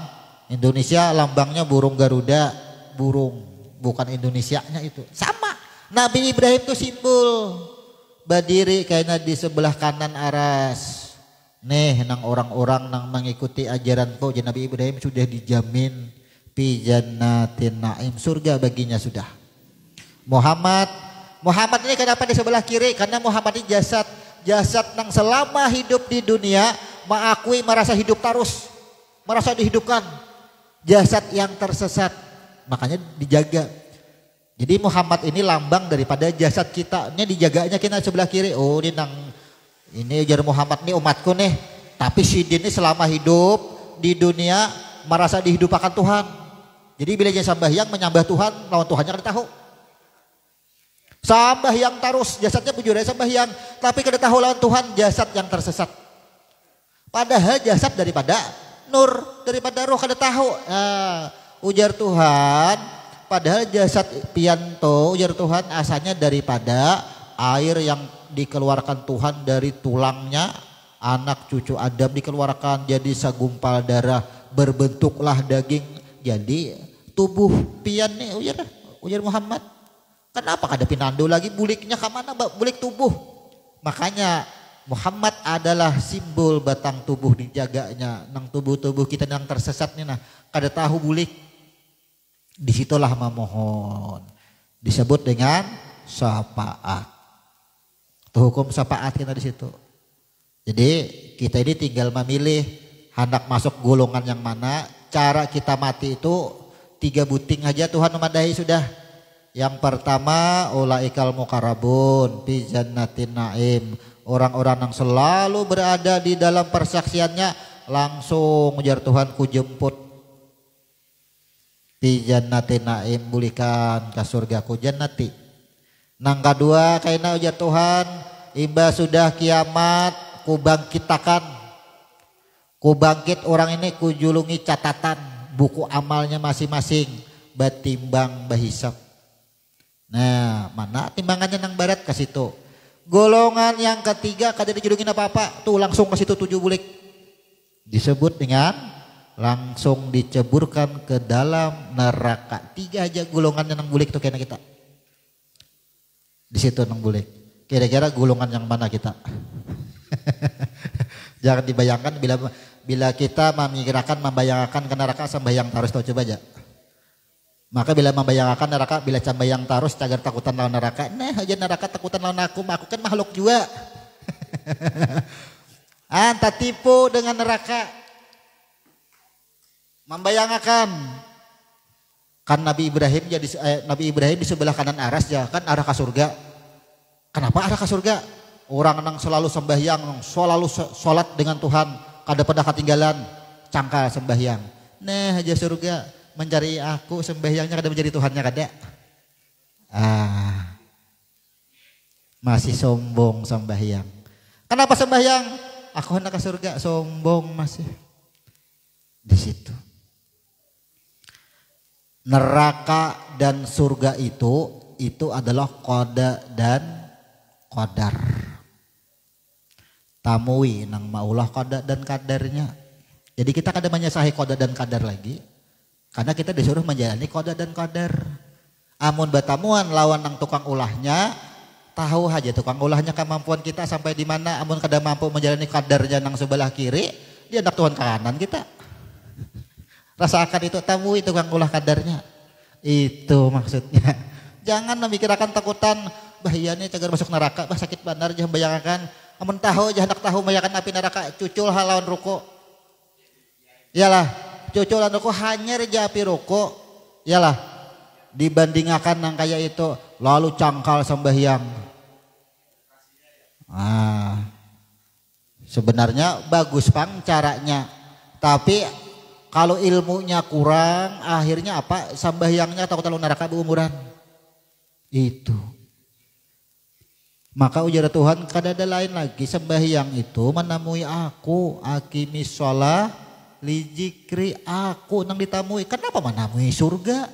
Indonesia lambangnya burung Garuda, burung. Bukan Indonesianya itu. Sama. Nabi Ibrahim itu simbol. Berdiri kayaknya di sebelah kanan aras. Nih nang orang-orang nang mengikuti ajaran Nabi Ibrahim sudah dijamin fi jannatin naim, surga baginya sudah. Muhammad ini kenapa di sebelah kiri? Karena Muhammad ini jasad nang selama hidup di dunia mengakui merasa hidup terus, merasa dihidupkan. Jasad yang tersesat. Makanya dijaga. Jadi Muhammad ini lambang daripada jasad kita. Ini dijaganya kita sebelah kiri. Oh ini ujar Muhammad nih umatku nih. Tapi si ini selama hidup di dunia merasa dihidupkan Tuhan. Jadi bila dia sambahyang menyembah Tuhan, lawan Tuhannya kada tahu. Sambahyang terus, jasadnya bujurnya sambahyang, tapi kada tahu lawan Tuhan, jasad yang tersesat. Padahal jasad daripada nur, daripada roh kada tahu. Ujar Tuhan, padahal jasad pianto, ujar Tuhan asalnya daripada air yang dikeluarkan Tuhan dari tulangnya anak cucu Adam, dikeluarkan jadi segumpal darah, berbentuklah daging, jadi tubuh pian nih ujar Muhammad. Kenapa kada pinando lagi buliknya ke mana? Bulik tubuh. Makanya Muhammad adalah simbol batang tubuh dijaganya, nang tubuh-tubuh kita yang tersesat nih, nah kada tahu bulik. Disitulah memohon disebut dengan syafaat. Tuh hukum syafaat kita di situ. Jadi kita ini tinggal memilih hendak masuk golongan yang mana. Cara kita mati itu 3 buting aja Tuhan memadahi sudah. Yang pertama ulaikal muqarrabun fi jannatin naim. Orang-orang yang selalu berada di dalam persaksiannya langsung ujar Tuhan ku jemput fi jannatin naim, bulikan ke surga ku jannati. Nang kedua kaina ujar Tuhan imba sudah kiamat ku bangkitakan. Ku bangkit orang ini ku julungi catatan buku amalnya masing-masing batimbang bahisap. Nah, mana timbangannya nang barat ke situ. Golongan yang ketiga kada dijulungin apa-apa, tuh langsung ke situ 7 bulik. Disebut dengan langsung diceburkan ke dalam neraka. 3 aja golongan yang bulik tuh kena kita. Di situ nang bulik. Kira-kira golongan yang mana kita? Jangan dibayangkan bila kita membayangkan ke neraka sambayang tarus tuh coba aja. Maka bila membayangkan neraka bila sambayang tarus cagar takutan lawan neraka. Nah aja neraka takutan lawan aku kan makhluk juga. Anta tipu dengan neraka. Membayangkan kan Nabi Ibrahim di sebelah kanan aras ya kan arah ke surga. Kenapa arah ke surga? Orang yang selalu sembahyang, selalu sholat dengan Tuhan, kada pada ketinggalan, cangkal sembahyang. Nah aja surga mencari aku sembahyangnya kada menjadi Tuhannya kada. Masih sombong sembahyang. Kenapa sembahyang? Aku hendak ke surga, sombong masih. Di situ. Neraka dan surga itu adalah qada dan qadar. Tamui nang maulah qada dan kadarnya. Jadi kita kada menyesahi qada dan kadar lagi. Karena kita disuruh menjalani qada dan qadar. Amun batamuan lawan nang tukang ulahnya, tahu aja tukang ulahnya kemampuan kita sampai di mana. Amun kada mampu menjalani kadarnya nang sebelah kiri, dia hendak tuhan kanan kita. Rasakan itu, tamui tukang ulah kadarnya. Itu maksudnya. Jangan memikirkan takutan bahayanya cagar masuk neraka, bah sakit benar jangan bayangkan. Amun tahu hendak tahu bayakan api neraka, cucul halawan ruko. Iyalah, cucul lawan ruko hanya reja api ruko. Iyalah, dibandingkan nang kayak itu lalu cangkal sembahyang. Sebenarnya bagus pang caranya. Tapi kalau ilmunya kurang, akhirnya apa? Sembahyangnya takut lawan neraka berumuran. Itu. Maka ujar Tuhan kada ada lain lagi sembahyang itu menamui aku akimis sholat lijikri aku nang ditamui. Kenapa menamui surga?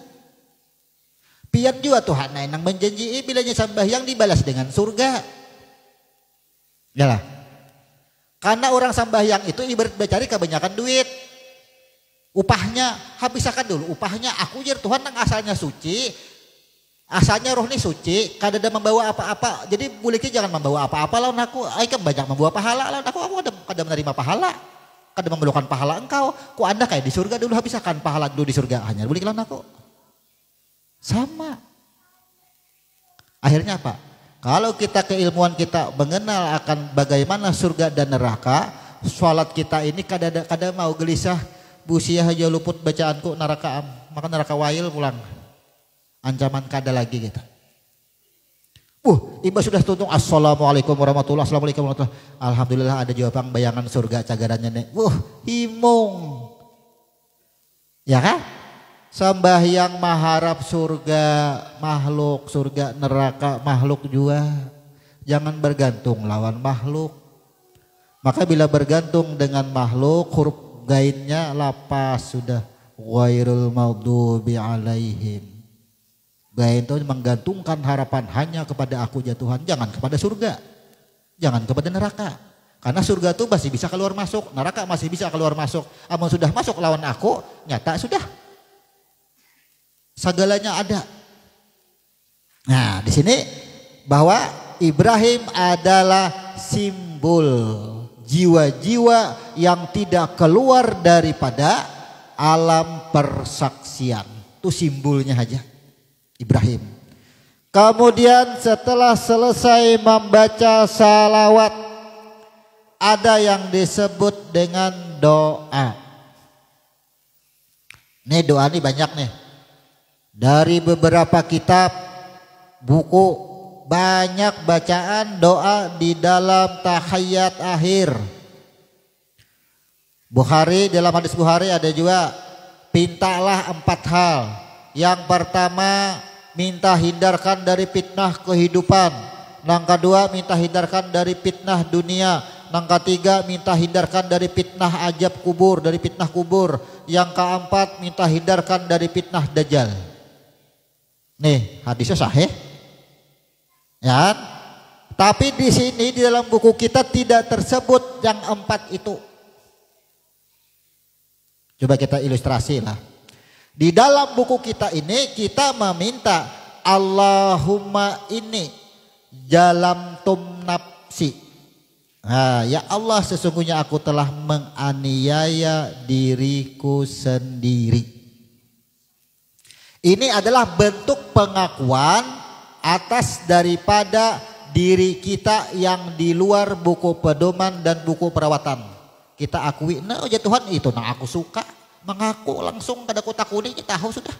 Pian juga Tuhan nang menjanji bilanya sembahyang dibalas dengan surga. Yalah. Karena orang sembahyang itu ibarat mencari kebanyakan duit. Upahnya habiskan dulu upahnya. Aku ujar Tuhan nang asalnya suci. Asalnya roh ini suci, kada ada membawa apa-apa. Jadi buliknya jangan membawa apa-apa lawan aku. Ai kan banyak membawa pahala lawan aku kada menerima pahala. Kada memerlukan pahala engkau. Ku Anda kayak di surga dulu habiskan pahala dulu di surga. Hanya bulik lawan aku. Sama. Akhirnya apa? Kalau kita keilmuan kita mengenal akan bagaimana surga dan neraka, sholat kita ini kada mau gelisah. Busiah aja luput bacaanku neraka maka neraka wail pulang. Ancaman kada lagi gitu. Iba sudah tuntung assalamualaikum warahmatullahi wabarakatuh. Alhamdulillah ada jawaban bayangan surga cagarannya nih. Himung. Ya kan? Sembahyang mengharap surga, makhluk surga neraka makhluk juga. Jangan bergantung lawan makhluk. Maka bila bergantung dengan makhluk huruf gainnya lapas sudah ghairul maghdubi alaihim. Gain itu menggantungkan harapan hanya kepada aku ya Tuhan, jangan kepada surga, jangan kepada neraka. Karena surga itu masih bisa keluar masuk, neraka masih bisa keluar masuk. Amun sudah masuk lawan aku, nyata sudah. Segalanya ada. Nah, di sini bahwa Ibrahim adalah simbol jiwa-jiwa yang tidak keluar daripada alam persaksian. Itu simbolnya aja. Ibrahim. Kemudian setelah selesai membaca salawat, ada yang disebut dengan doa. Nih doa nih banyak nih. dari beberapa kitab, buku, banyak bacaan doa di dalam tahiyat akhir. Bukhari, dalam hadis Bukhari ada juga, pintalah 4 hal. Yang pertama, minta hindarkan dari fitnah kehidupan. Yang kedua, minta hindarkan dari fitnah dunia. Yang ketiga, minta hindarkan dari fitnah ajab kubur, dari fitnah kubur. Yang keempat, minta hindarkan dari fitnah dajjal. Nih, hadisnya sahih. Ya. Tapi di sini di dalam buku kita tidak tersebut yang 4 itu. Coba kita ilustrasi lah. Di dalam buku kita ini kita meminta Allahumma inni jalam tum nafsi. Nah, ya Allah, sesungguhnya aku telah menganiaya diriku sendiri. Ini adalah bentuk pengakuan atas daripada diri kita yang di luar buku pedoman dan buku perawatan. Kita akui, nah ya Tuhan itu nah aku suka, mengaku langsung kada aku takuni, kita tahu sudah.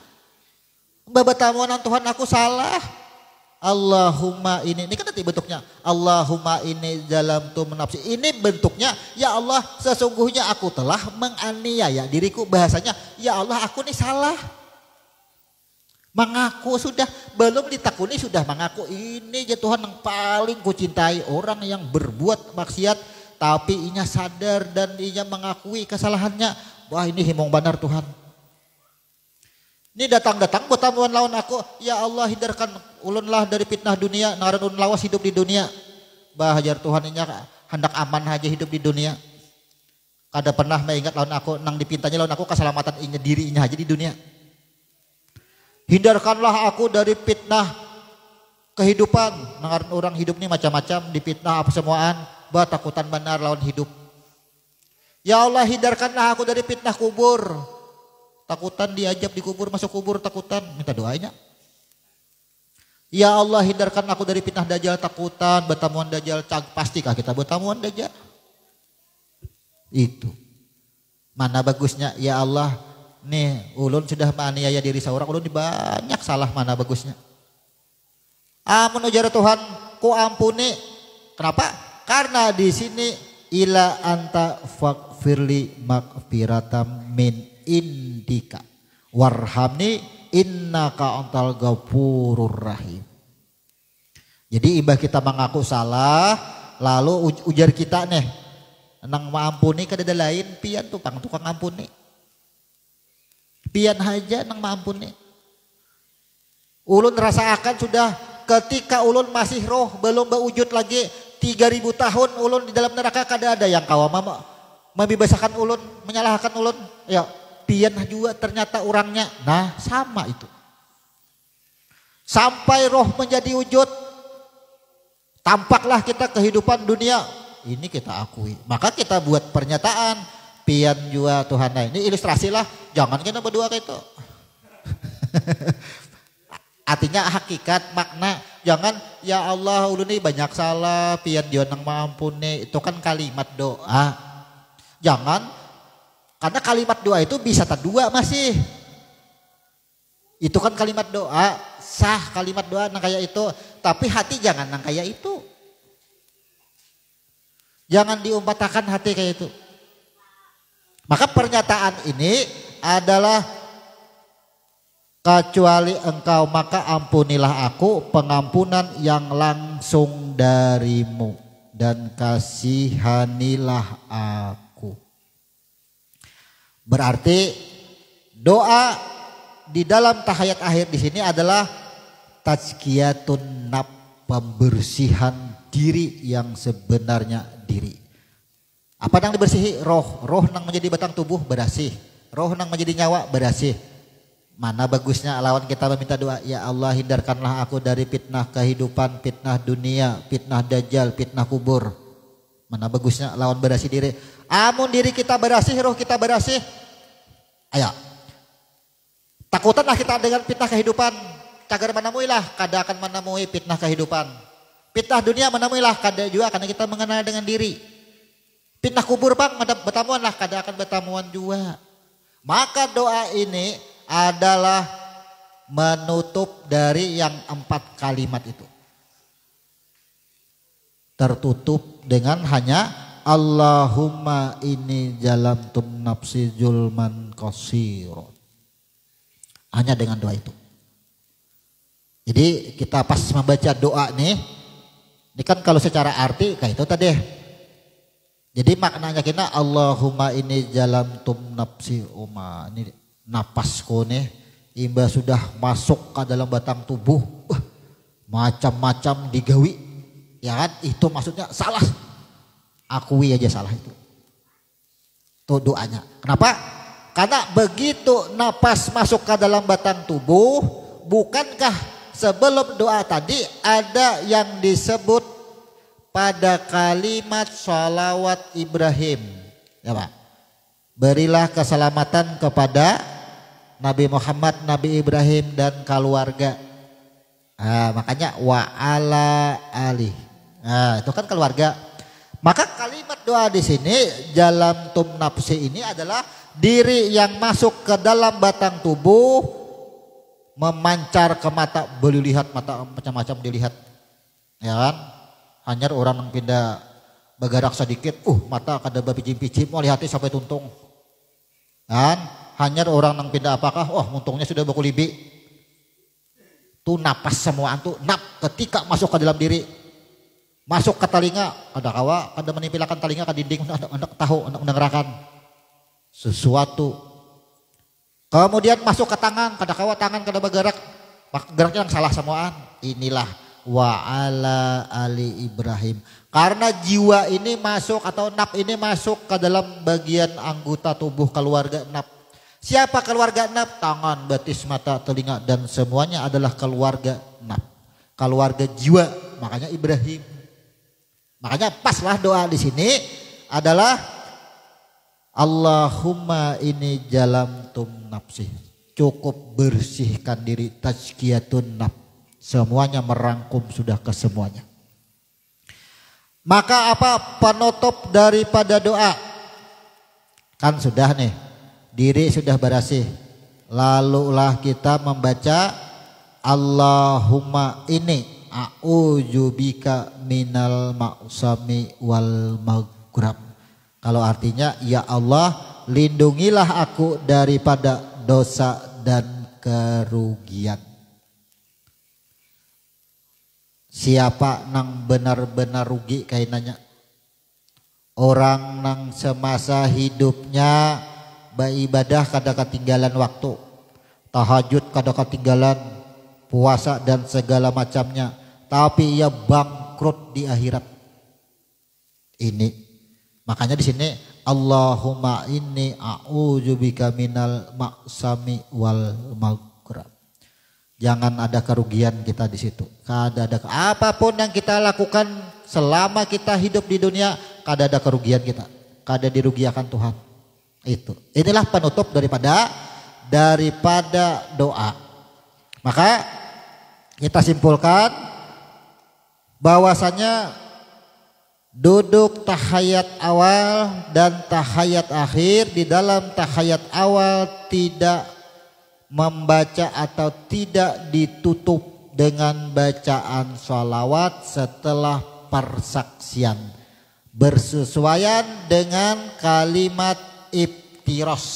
Babatamuan Tuhan aku salah. Allahumma ini kan nanti bentuknya Allahumma ini dalam tu menafsi. Ini bentuknya ya Allah, sesungguhnya aku telah menganiaya diriku. Bahasanya ya Allah, aku ini salah. Mengaku sudah, belum ditakuni sudah mengaku. Ini ya Tuhan yang paling kucintai, orang yang berbuat maksiat tapi inya sadar dan inya mengakui kesalahannya. Wah, ini himong benar Tuhan. Ini datang-datang bertamuan lawan aku, ya Allah hindarkan ulunlah dari fitnah dunia, naran ulun lawas hidup di dunia. Bahajar Tuhan inya hendak aman aja hidup di dunia. Kada pernah mengingat lawan aku, nang dipintanya lawan aku keselamatan inya diri inya aja di dunia. Hindarkanlah aku dari fitnah kehidupan. Nangaran orang hidup ini macam-macam, dipitnah apa semuaan, takutan benar lawan hidup. Ya Allah, hindarkanlah aku dari fitnah kubur. Takutan diajab di kubur, masuk kubur takutan, minta doanya. Ya Allah, hindarkan aku dari fitnah dajjal, takutan bertamuan dajjal. Pastikah kita bertamuan dajjal? Itu. Mana bagusnya ya Allah, nih ulun sudah menganiaya diri seorang, ulun banyak salah, mana bagusnya. Amun ujar Tuhan, ku ampuni. Kenapa? Karena di sini ila anta faghfirli maghfiratam min indika warhamni innaka antal ghafurur rahim. Jadi imbah kita mengaku salah, lalu ujar kita nih nang maampuni kada lain pian tukang ampuni. Pian aja nang maampuni. Ulun rasakan sudah ketika ulun masih roh, belum berwujud lagi, 3000 tahun ulun di dalam neraka, kada ada yang kawa membebaskan ulun, menyalahkan ulun. Ya, pian juga ternyata orangnya. Nah, sama itu. Sampai roh menjadi wujud, tampaklah kita kehidupan dunia. Ini kita akui. Maka kita buat pernyataan, pian juga Tuhan. Nah, ini ilustrasi lah. Jangan kita berdua kayak itu. Artinya hakikat, makna. Jangan ya Allah ulun ini banyak salah, pian dia nang maampuni. Itu kan kalimat doa. Jangan, karena kalimat doa itu bisa tak dua masih. Itu kan kalimat doa, sah kalimat doa nang kayak itu. Tapi hati jangan nang kayak itu. Jangan diumpatakan hati kayak itu. Maka pernyataan ini adalah kecuali engkau maka ampunilah aku pengampunan yang langsung darimu dan kasihanilah aku. Berarti doa di dalam tahiyat akhir di sini adalah tazkiyatun nafs, pembersihan diri yang sebenarnya diri. Apa yang dibersihi? Roh. Roh nang menjadi batang tubuh bersih. Roh nang menjadi nyawa bersih. Mana bagusnya lawan kita meminta doa, ya Allah hindarkanlah aku dari fitnah kehidupan, fitnah dunia, fitnah dajjal, fitnah kubur. Mana bagusnya lawan bersih diri. Amun diri kita bersih, roh kita bersih, ayo takutanlah kita dengan fitnah kehidupan. Cagar menemuilah, kada akan menemui fitnah kehidupan. Fitnah dunia menemuilah, kada juga karena kita mengenal dengan diri. Fitnah kubur bang, bertamuanlah, kada akan bertamuan juga. Maka doa ini adalah menutup dari yang 4 kalimat itu. Tertutup dengan hanya Allahumma inni jalamtum nafsi julman qasiron. Hanya dengan doa itu. Jadi kita pas membaca doa nih, ini kan kalau secara arti kayak itu tadi. Jadi maknanya kita Allahumma inni jalamtum nafsi uma. Ini napasku nih, imba sudah masuk ke dalam batang tubuh, macam-macam digawi, ya kan? Itu maksudnya salah. Akui aja salah itu. Tuh doanya. Kenapa? Karena begitu napas masuk ke dalam batang tubuh, bukankah sebelum doa tadi ada yang disebut pada kalimat sholawat Ibrahim, ya Pak? Berilah keselamatan kepada Nabi Muhammad, Nabi Ibrahim dan keluarga. Makanya wa ala ali. Nah, itu kan keluarga. Maka kalimat doa di sini jalam tum nafsi ini adalah diri yang masuk ke dalam batang tubuh, memancar ke mata, boleh lihat mata macam-macam dilihat, ya kan? Hanya orang yang pindah bergerak sedikit, mata kada bapicim-picim, mau lihatnya sampai tuntung, kan? Hanya orang yang pindah apakah? Muntungnya sudah bakulibi. Tuh napas semuaan tuh nap ketika masuk ke dalam diri. Masuk ke telinga, ada kawa, ada menimpilakan telinga ke dinding, ada tahu, ada mendengarkan sesuatu. Kemudian masuk ke tangan, kada kawa tangan kada bergerak, geraknya yang salah semuaan. Inilah wa ala ali Ibrahim. Karena jiwa ini masuk atau naf ini masuk ke dalam bagian anggota tubuh keluarga naf. Siapa keluarga naf? Tangan, betis, mata, telinga dan semuanya adalah keluarga naf. Keluarga jiwa, makanya Ibrahim. Makanya paslah doa di sini adalah Allahumma ini jalamtum nafsi. Cukup bersihkan diri, tazkiyatun nafs. Semuanya merangkum sudah ke semuanya. Maka apa penutup daripada doa? Kan sudah nih, diri sudah bersih. Lalulah kita membaca Allahumma ini a'udzubika minal ma'sami wal maghrab. Kalau artinya ya Allah lindungilah aku daripada dosa dan kerugian. Siapa nang benar-benar rugi kainanya? Orang nang semasa hidupnya beribadah kada ketinggalan waktu, tahajud kada ketinggalan, puasa dan segala macamnya, tapi ia bangkrut di akhirat. Ini makanya di sini Allahumma inni a'udzubika minal ma'sami wal maghrab. Jangan ada kerugian kita di situ. Kada ada apapun yang kita lakukan selama kita hidup di dunia, kada ada kerugian kita, kada dirugiakan Tuhan. Inilah penutup daripada doa. Maka kita simpulkan bahwasanya duduk tahiyat awal dan tahiyat akhir, di dalam tahiyat awal tidak membaca atau tidak ditutup dengan bacaan sholawat setelah persaksian, bersesuaian dengan kalimat iftiras.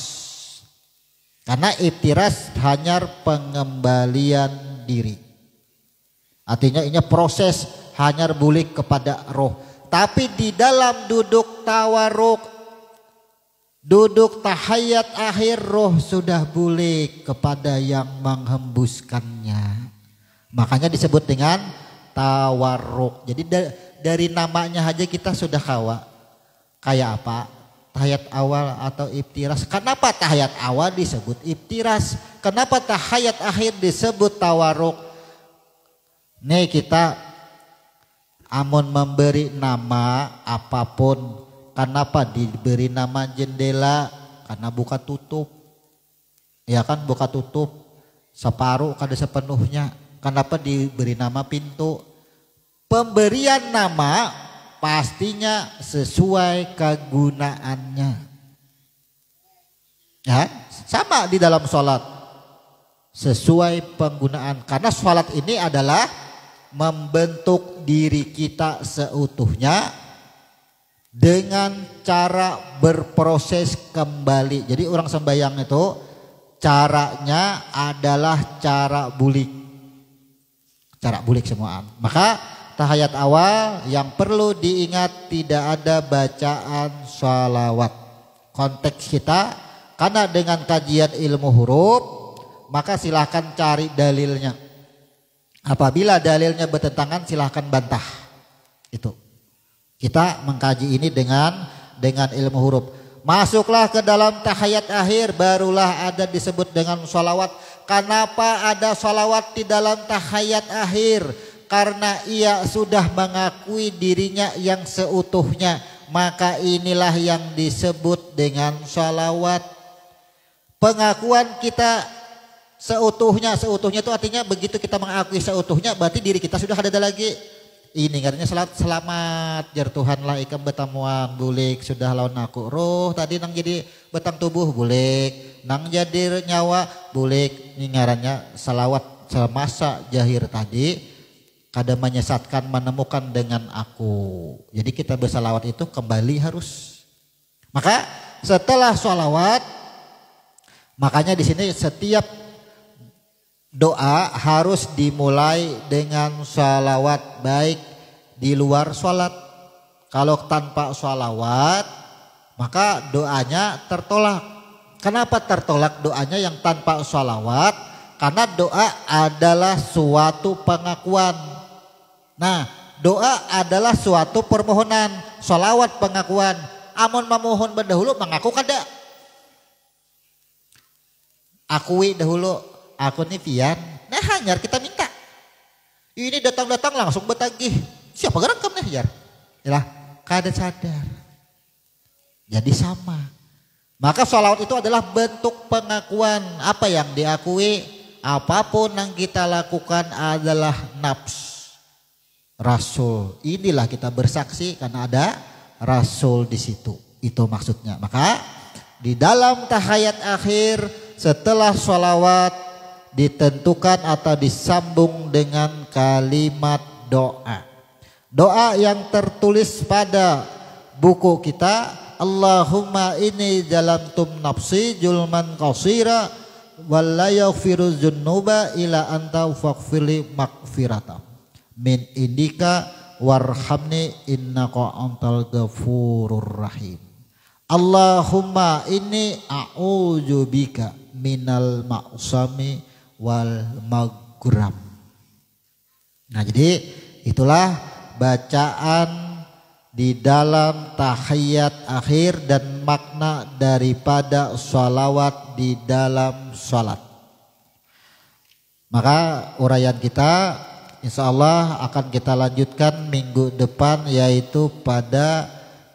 Karena iftiras hanya pengembalian diri. Artinya ini proses hanya bulik kepada roh. Tapi di dalam duduk tawarruk, duduk tahiyat akhir, roh sudah bulik kepada yang menghembuskannya. Makanya disebut dengan tawarruk. Jadi dari namanya aja kita sudah kawa. Kayak apa? Tahiyat awal atau iftiras. Kenapa tahiyat awal disebut iftiras? Kenapa tahiyat akhir disebut tawarruk? Nih kita amun memberi nama apapun, kenapa diberi nama jendela? Karena buka tutup. Ya kan, buka tutup. Separuh kada sepenuhnya. Kenapa diberi nama pintu? Pemberian nama pastinya sesuai kegunaannya. Ya, sama di dalam sholat. sesuai penggunaan. Karena sholat ini adalah membentuk diri kita seutuhnya dengan cara berproses kembali. Jadi orang sembahyang itu caranya adalah cara bulik. Cara bulik semuaan. Maka tahiyat awal yang perlu diingat tidak ada bacaan sholawat. Konteks kita karena dengan kajian ilmu huruf maka silahkan cari dalilnya. Apabila dalilnya bertentangan silahkan bantah. Itu. Kita mengkaji ini dengan ilmu huruf. Masuklah ke dalam tahiyat akhir barulah ada disebut dengan sholawat. Kenapa ada sholawat di dalam tahiyat akhir? Karena ia sudah mengakui dirinya yang seutuhnya. Maka inilah yang disebut dengan sholawat. Pengakuan kita seutuhnya itu artinya begitu kita mengakui seutuhnya berarti diri kita sudah ada lagi. Ini katanya selamat jar Tuhan lah ikam betamuang bulik sudah lawan aku roh tadi nang jadi betang tubuh bulik nang jadi nyawa bulik ini ngarannya salawat semasa jahir tadi kada menyesatkan menemukan dengan aku. Jadi kita bersalawat itu kembali harus. Maka setelah sholawat makanya di sini setiap doa harus dimulai dengan sholawat baik di luar sholat. Kalau tanpa sholawat maka doanya tertolak. Kenapa tertolak doanya yang tanpa sholawat? Karena doa adalah suatu pengakuan. Nah doa adalah suatu permohonan. Sholawat pengakuan. Amun memohon berdahulu mengaku kada. Akui dahulu. Aku nih pian, nah hanyar kita minta. Ini datang-datang langsung betagih. Siapa gerakam nih jar? Yalah, kada sadar. Jadi sama. Maka sholawat itu adalah bentuk pengakuan. Apa yang diakui, apapun yang kita lakukan adalah nafs Rasul. Inilah kita bersaksi karena ada Rasul di situ. Itu maksudnya. Maka di dalam tahiyat akhir setelah sholawat ditentukan atau disambung dengan kalimat doa. Doa yang tertulis pada buku kita, Allahumma inni jalamtum nafsi julman qasira wal la yaghfiru dzunuba ila anta faghfirli maghfirata min indika warhamni innaka antal ghafurur rahim. Allahumma inni a'udzubika minal ma'sami wal maghram. Nah jadi itulah bacaan di dalam tahiyat akhir dan makna daripada sholawat di dalam sholat. Maka uraian kita insya Allah akan kita lanjutkan minggu depan yaitu pada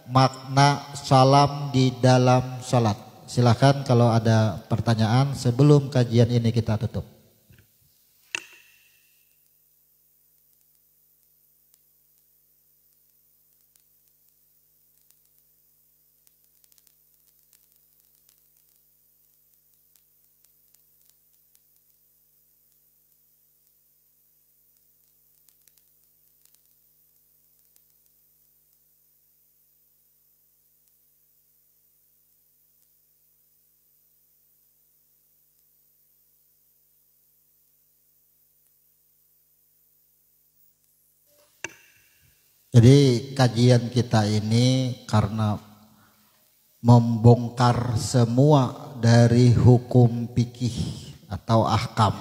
makna salam di dalam sholat. Silahkan kalau ada pertanyaan sebelum kajian ini kita tutup. Jadi kajian kita ini karena membongkar semua dari hukum fikih atau ahkam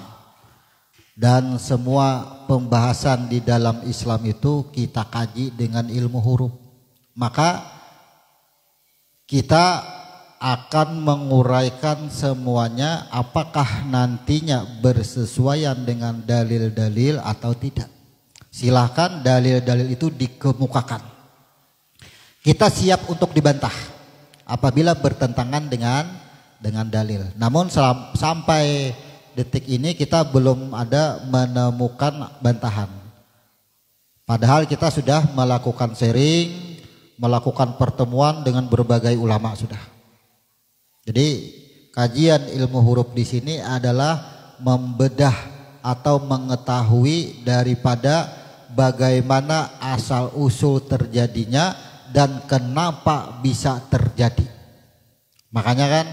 dan semua pembahasan di dalam Islam itu kita kaji dengan ilmu huruf. Maka kita akan menguraikan semuanya apakah nantinya bersesuaian dengan dalil-dalil atau tidak. Silahkan dalil-dalil itu dikemukakan. Kita siap untuk dibantah apabila bertentangan dengan dalil. Namun sampai detik ini kita belum ada menemukan bantahan. Padahal kita sudah melakukan sharing, melakukan pertemuan dengan berbagai ulama sudah. Jadi kajian ilmu huruf di sini adalah membedah atau mengetahui daripada bagaimana asal usul terjadinya dan kenapa bisa terjadi. Makanya kan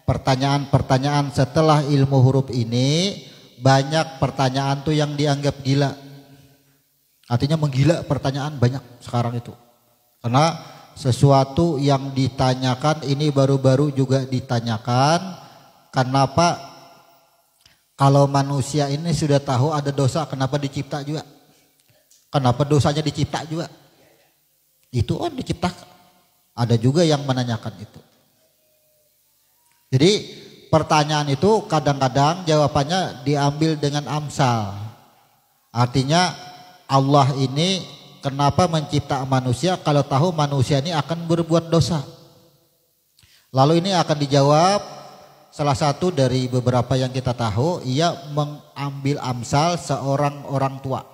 pertanyaan-pertanyaan setelah ilmu huruf ini banyak pertanyaan tuh yang dianggap gila. Artinya menggila pertanyaan banyak sekarang itu. Karena sesuatu yang ditanyakan ini baru-baru juga ditanyakan. Kenapa kalau manusia ini sudah tahu ada dosa, kenapa dicipta juga? Kenapa dosanya dicipta juga? Itu diciptakan. Ada juga yang menanyakan itu. Jadi pertanyaan itu kadang-kadang jawabannya diambil dengan amsal. Artinya Allah ini kenapa mencipta manusia kalau tahu manusia ini akan berbuat dosa. Lalu ini akan dijawab salah satu dari beberapa yang kita tahu, ia mengambil amsal seorang orang tua.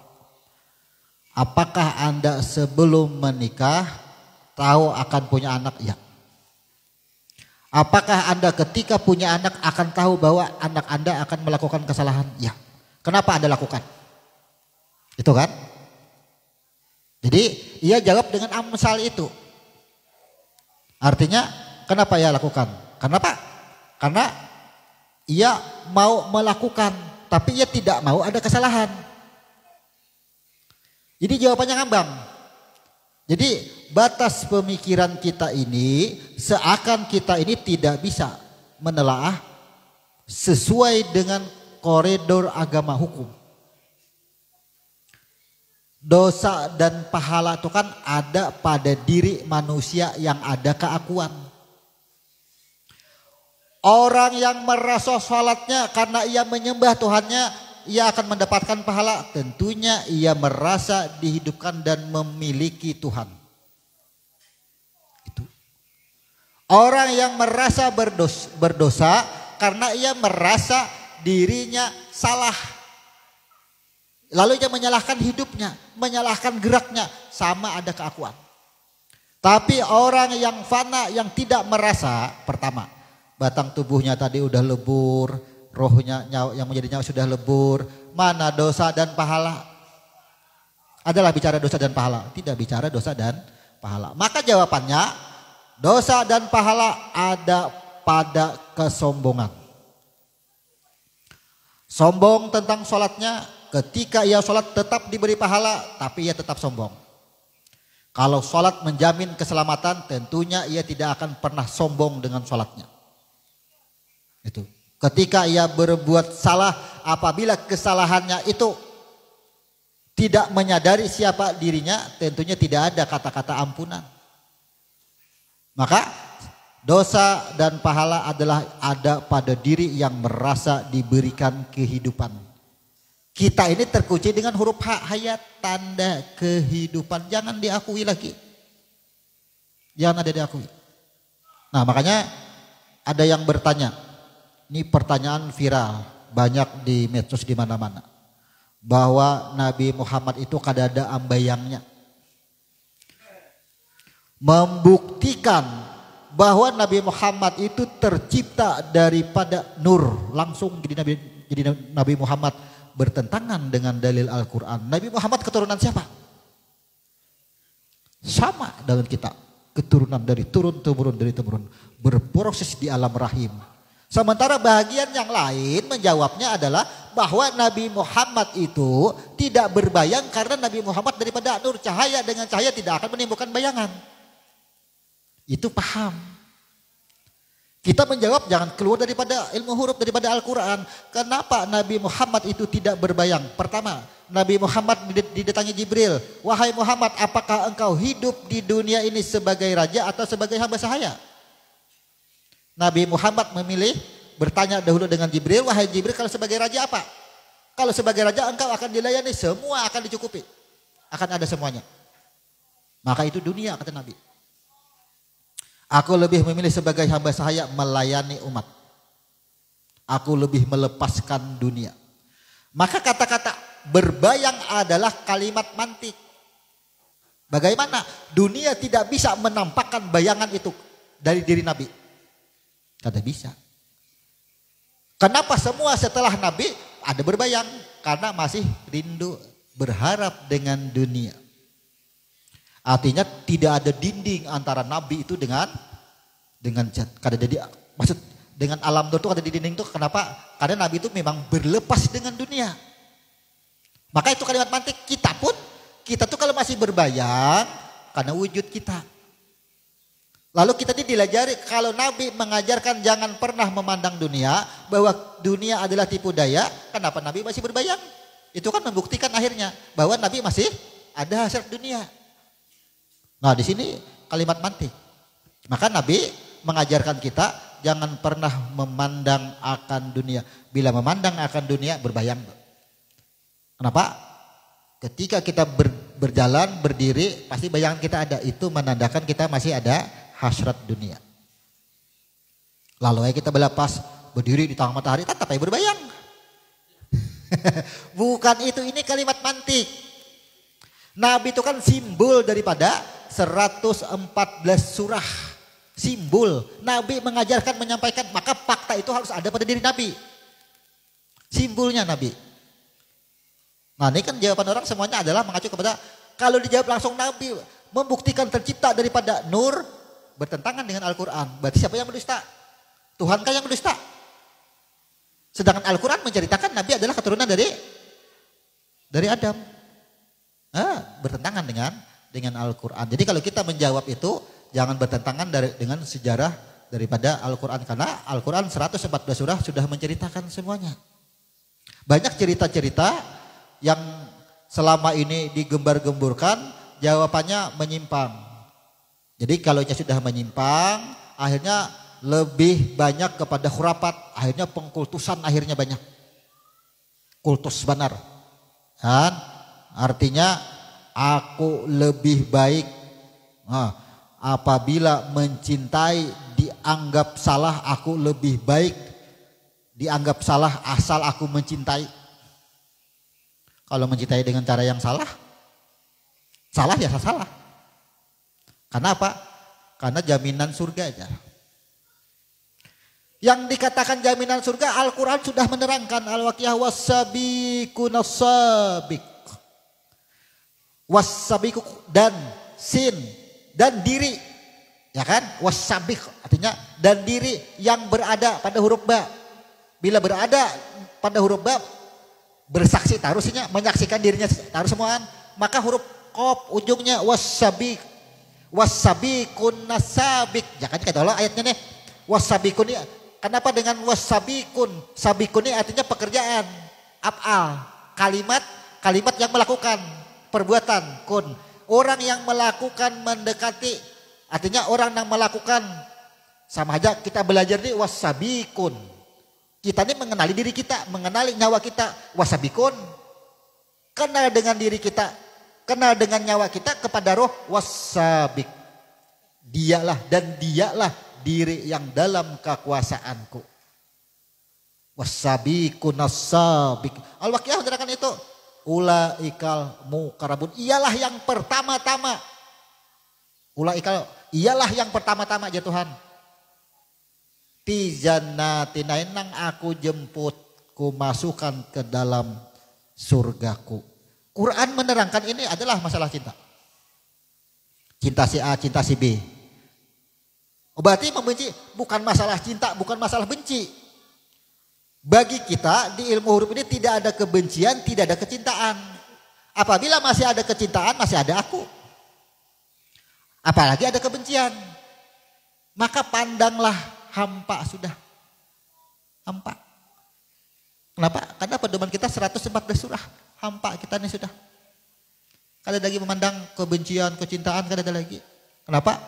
Apakah Anda sebelum menikah tahu akan punya anak? Ya. Apakah Anda ketika punya anak akan tahu bahwa anak Anda akan melakukan kesalahan? Ya. Kenapa Anda lakukan? Itu kan? Jadi ia jawab dengan amsal itu. Artinya kenapa ia lakukan? Kenapa? Karena ia mau melakukan tapi ia tidak mau ada kesalahan. Jadi jawabannya ngambang. Jadi batas pemikiran kita ini seakan kita ini tidak bisa menelaah sesuai dengan koridor agama hukum. Dosa dan pahala itu kan ada pada diri manusia yang ada keakuan. Orang yang merasa sholatnya karena ia menyembah Tuhannya, ia akan mendapatkan pahala. Tentunya ia merasa dihidupkan dan memiliki Tuhan. Itu. Orang yang merasa berdosa karena ia merasa dirinya salah. Lalu ia menyalahkan hidupnya, menyalahkan geraknya, sama ada keakuan. Tapi orang yang fana, yang tidak merasa, pertama, batang tubuhnya tadi udah lebur, rohnya yang menjadi nyawa sudah lebur, mana dosa dan pahala? Adalah bicara dosa dan pahala, tidak bicara dosa dan pahala. Maka jawabannya, dosa dan pahala ada pada kesombongan. Sombong tentang sholatnya, ketika ia sholat tetap diberi pahala, tapi ia tetap sombong. Kalau sholat menjamin keselamatan, tentunya ia tidak akan pernah sombong dengan sholatnya. Itu. Ketika ia berbuat salah, apabila kesalahannya itu tidak menyadari siapa dirinya, tentunya tidak ada kata-kata ampunan. Maka dosa dan pahala adalah ada pada diri yang merasa diberikan kehidupan. Kita ini terkunci dengan huruf H, hayat, tanda kehidupan. Jangan diakui lagi. Jangan ada diakui. Nah makanya ada yang bertanya. Ini pertanyaan viral. Banyak di medsos di mana-mana. Bahwa Nabi Muhammad itu kadada ambayangnya. Membuktikan bahwa Nabi Muhammad itu tercipta daripada nur. Langsung jadi Nabi Muhammad bertentangan dengan dalil Al-Quran. Nabi Muhammad keturunan siapa? Sama dengan kita. Keturunan dari turun-temurun dari temurun. Berproses di alam rahim. Sementara bagian yang lain menjawabnya adalah bahwa Nabi Muhammad itu tidak berbayang karena Nabi Muhammad daripada nur, cahaya dengan cahaya tidak akan menimbulkan bayangan. Itu paham. Kita menjawab jangan keluar daripada ilmu huruf, daripada Al-Quran. Kenapa Nabi Muhammad itu tidak berbayang? Pertama, Nabi Muhammad didatangi Jibril. Wahai Muhammad, apakah engkau hidup di dunia ini sebagai raja atau sebagai hamba sahaya? Nabi Muhammad memilih bertanya dahulu dengan Jibril. Wahai Jibril, kalau sebagai raja apa? Kalau sebagai raja engkau akan dilayani, semua akan dicukupi. Akan ada semuanya. Maka itu dunia, kata Nabi. Aku lebih memilih sebagai hamba sahaya melayani umat. Aku lebih melepaskan dunia. Maka kata-kata berbayang adalah kalimat mantik. Bagaimana? Dunia tidak bisa menampakkan bayangan itu dari diri Nabi. Kata bisa. Kenapa semua setelah Nabi ada berbayang? Karena masih rindu berharap dengan dunia. Artinya tidak ada dinding antara Nabi itu dengan kada jadi maksud dengan alam itu ada di dinding itu. Kenapa? Karena Nabi itu memang berlepas dengan dunia. Maka itu kalimat mantik. Kita tuh kalau masih berbayang karena wujud kita. Lalu kita dilajari kalau Nabi mengajarkan jangan pernah memandang dunia, bahwa dunia adalah tipu daya, kenapa Nabi masih berbayang? Itu kan membuktikan akhirnya bahwa Nabi masih ada hasrat dunia. Nah, di sini kalimat mantik. Maka Nabi mengajarkan kita jangan pernah memandang akan dunia. Bila memandang akan dunia berbayang. Kenapa? Ketika kita berjalan, berdiri, pasti bayangan kita ada. Itu menandakan kita masih ada hasrat dunia. Lalu kita berlepas berdiri di tengah matahari, tetap berbayang. Bukan itu, ini kalimat mantik. Nabi itu kan simbol daripada 114 surah. Simbol. Nabi mengajarkan, menyampaikan, maka fakta itu harus ada pada diri Nabi. Simbolnya Nabi. Nah, ini kan jawaban orang semuanya adalah mengacu kepada, kalau dijawab langsung Nabi membuktikan tercipta daripada nur, bertentangan dengan Al-Quran. Berarti siapa yang berdusta? Tuhankah yang berdusta? Sedangkan Al-Quran menceritakan Nabi adalah keturunan dari Adam. Bertentangan dengan Al-Quran. Jadi kalau kita menjawab itu, jangan bertentangan dengan sejarah daripada Al-Quran. Karena Al-Quran 114 surah sudah menceritakan semuanya. Banyak cerita-cerita yang selama ini digembar-gemburkan, jawabannya menyimpang. Jadi kalau sudah menyimpang, akhirnya lebih banyak kepada khurafat, akhirnya pengkultusan akhirnya banyak. Kultus benar. Dan artinya aku lebih baik apabila mencintai dianggap salah, aku lebih baik dianggap salah asal aku mencintai. Kalau mencintai dengan cara yang salah ya salah. Karena apa? Karena jaminan surga aja. Yang dikatakan jaminan surga, Al-Quran sudah menerangkan. Al-Waqiah was-sabiqun as-sabiq. Was-sabiq dan sin dan diri. Ya kan? Was-sabiq artinya dan diri yang berada pada huruf ba. Bila berada pada huruf ba, bersaksi taruhnya, menyaksikan dirinya taruh semuaan. Maka huruf qaf ujungnya was-sabiq. Wasabiqun nasabik. Ya kan kata Allah ayatnya nih. Wasabiqun ini kenapa dengan wasabiqun? Sabiqun ini artinya pekerjaan. Af'al. Kalimat yang melakukan perbuatan. Kun. Orang yang melakukan mendekati. Artinya orang yang melakukan. Sama aja kita belajar nih wasabiqun. Kita ini mengenali diri kita, mengenali nyawa kita. Wasabiqun. Kenal dengan diri kita. Kenal dengan nyawa kita kepada roh wasabik. Dialah diri yang dalam kekuasaanku. Wasabikun nasabik. Al-Waqiah menerangkan itu. Ulaikal muqarrabun. Ialah yang pertama-tama. Ialah yang pertama-tama ya Tuhan. Fi jannatin nang aku jemput, ku masukkan ke dalam surgaku. Quran menerangkan ini adalah masalah cinta. Cinta si A, cinta si B. Berarti membenci bukan masalah cinta, bukan masalah benci. Bagi kita di ilmu huruf ini tidak ada kebencian, tidak ada kecintaan. Apabila masih ada kecintaan, masih ada aku. Apalagi ada kebencian. Maka pandanglah hampa sudah. Hampa. Kenapa? Karena pedoman kita 114 surah. Hampa kita ini sudah. Kada lagi memandang kebencian, kecintaan, kada ada lagi. Kenapa?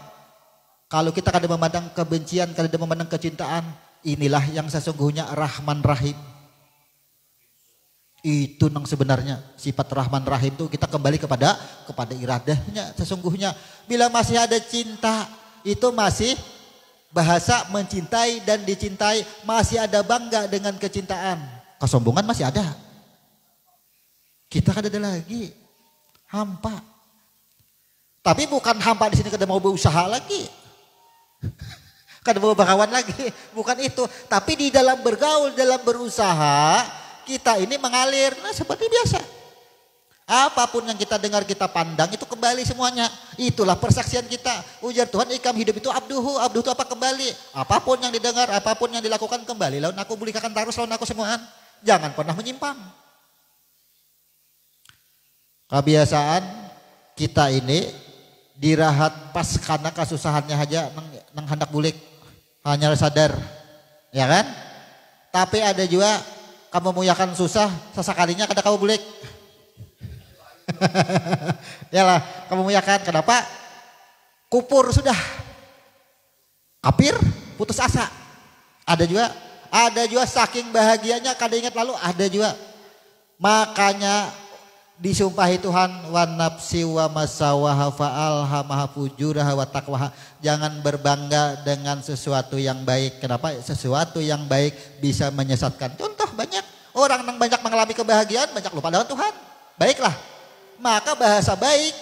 Kalau kita kada memandang kebencian, kada memandang kecintaan, inilah yang sesungguhnya Rahman Rahim. Itu yang sebenarnya sifat Rahman Rahim itu kita kembali kepada iradahnya sesungguhnya. Bila masih ada cinta, itu masih bahasa mencintai dan dicintai, masih ada bangga dengan kecintaan. Kesombongan masih ada. Kita kan ada lagi hampa. Tapi bukan hampa di sini kada mau berusaha lagi. Kan bawa kawan lagi, bukan itu. Tapi di dalam bergaul, dalam berusaha, kita ini mengalir, nah seperti biasa. Apapun yang kita dengar, kita pandang, itu kembali semuanya. Itulah persaksian kita. Ujar Tuhan, ikam hidup itu abduhu. Abduhu itu apa? Kembali. Apapun yang didengar, apapun yang dilakukan, kembali. Lawan aku bulikakan tarus, lawan aku semuaan. Jangan pernah menyimpang. Kebiasaan kita ini dirahat pas karena kesusahannya aja nang hendak bulik. Hanya sadar. Ya kan? Tapi ada juga kamu muyakan susah, sesekalinya kada kamu bulik. Yalah, kamu muyakan. Kenapa? Kupur sudah. Kapir, putus asa. Ada juga saking bahagianya kada ingat lalu, ada juga. Makanya disumpahi Tuhan, wa nafsi wa masawaha fa'alhamaha fujuraha wa taqwaha. Jangan berbangga dengan sesuatu yang baik. Kenapa? Sesuatu yang baik bisa menyesatkan. Contoh banyak orang yang banyak mengalami kebahagiaan, banyak lupa dengan Tuhan. Baiklah, maka bahasa baik,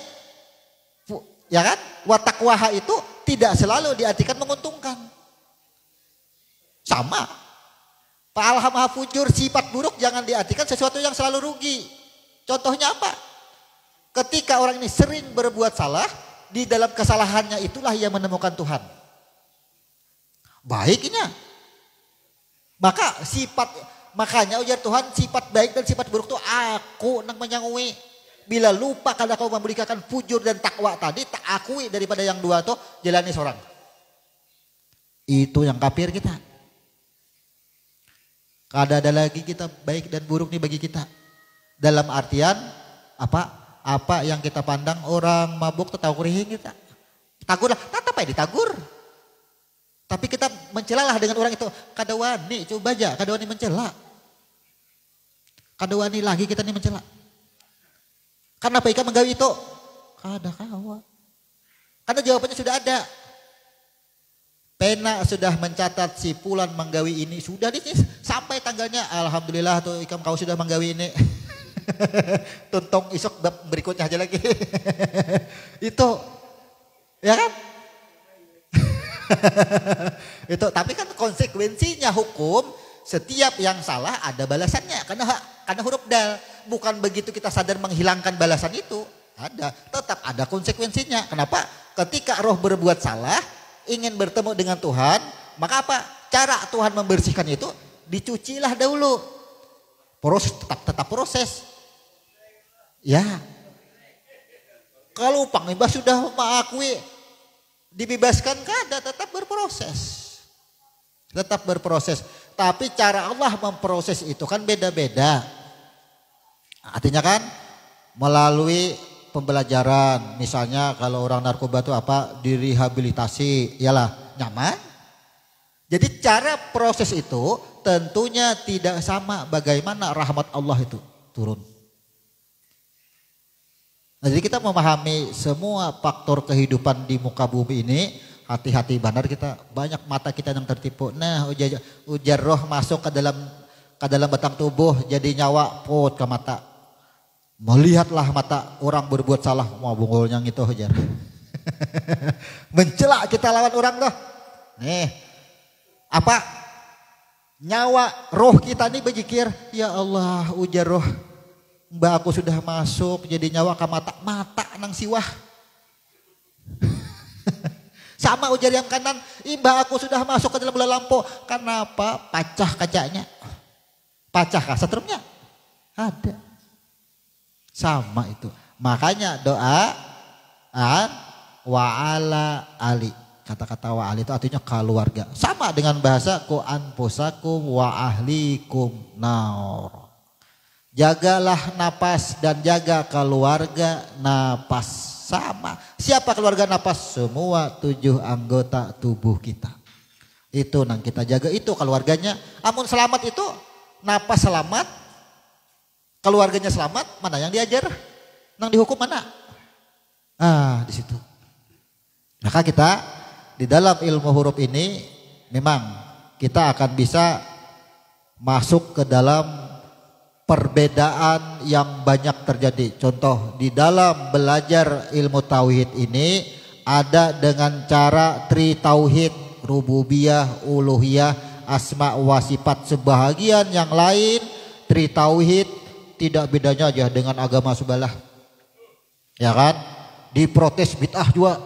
ya kan? Wa taqwaha itu tidak selalu diartikan menguntungkan. Sama. Fa'alhamaha fujur, sifat buruk jangan diartikan sesuatu yang selalu rugi. Contohnya apa? Ketika orang ini sering berbuat salah, di dalam kesalahannya itulah ia menemukan Tuhan. Baiknya. Makanya ujar Tuhan, sifat baik dan sifat buruk itu aku nang menyangui. Bila lupa kalau kau memberikan fujur dan takwa tadi, tak akui daripada yang dua tuh jalani seorang. Itu yang kafir kita. Kada ada lagi kita baik dan buruk nih bagi kita. Dalam artian apa yang kita pandang orang mabuk tahu kurihing kita. Tagur lah, tetap aja ditagur. Tapi kita mencelalah dengan orang itu. Kada wani coba aja, kada wani mencela. Kada wani lagi kita nih mencela. Karena apa ikan menggawi itu? Kada kawa. Karena jawabannya sudah ada. Pena sudah mencatat si Fulan menggawi ini. Sudah nih sampai tanggalnya. Alhamdulillah tuh ikam kau sudah menggawi ini. Tuntong isok berikutnya aja lagi. Itu. Ya kan? Itu. Tapi kan konsekuensinya hukum. Setiap yang salah ada balasannya. Karena huruf dal. Bukan begitu kita sadar menghilangkan balasan itu. Ada. Tetap ada konsekuensinya. Kenapa? Ketika roh berbuat salah. Ingin bertemu dengan Tuhan. Maka apa? Cara Tuhan membersihkan itu. Dicucilah dahulu. Tetap proses. Ya. Kalau panglima sudah mengakui. Dibebaskan kada. Tetap berproses. Tetap berproses. Tapi cara Allah memproses itu kan beda-beda. Artinya kan melalui pembelajaran. Misalnya kalau orang narkoba itu apa? Direhabilitasi. Iyalah nyaman. Jadi cara proses itu tentunya tidak sama bagaimana rahmat Allah itu turun. Nah, jadi kita memahami semua faktor kehidupan di muka bumi ini. Hati-hati benar kita, banyak mata kita yang tertipu. Nah ujar roh masuk ke dalam batang tubuh jadi nyawa pot ke mata. Melihatlah mata orang berbuat salah, mau bunggulnya gitu ujar. Mencela kita lawan orang loh. Nih apa nyawa roh kita nih berzikir, ya Allah ujar roh. Mbak aku sudah masuk jadi nyawa ke mata nang siwah. Sama ujar yang kanan, mbak aku sudah masuk ke dalam bola lampu. Kenapa? Pacah kacanya. Pacah kah setrumnya? Ada. Sama itu. Makanya doa wa'ala ali. Kata-kata wa'ali itu artinya keluarga. Sama dengan bahasa ku anfusakum wa ahlikum naur. Jagalah napas dan jaga keluarga napas. Sama. Siapa keluarga napas? Semua 7 anggota tubuh kita. Itu nang kita jaga itu keluarganya. Amun selamat itu napas selamat, keluarganya selamat, mana yang diajar? Nang dihukum mana? Di situ. Maka kita di dalam ilmu huruf ini memang kita akan bisa masuk ke dalam perbedaan yang banyak terjadi. Contoh di dalam belajar ilmu tauhid ini ada dengan cara tri tauhid. rububiyah, uluhiyah, asma wa sifat. Sebahagian yang lain tri tauhid, tidak bedanya aja dengan agama sebelah. Ya kan? Diprotes bid'ah juga.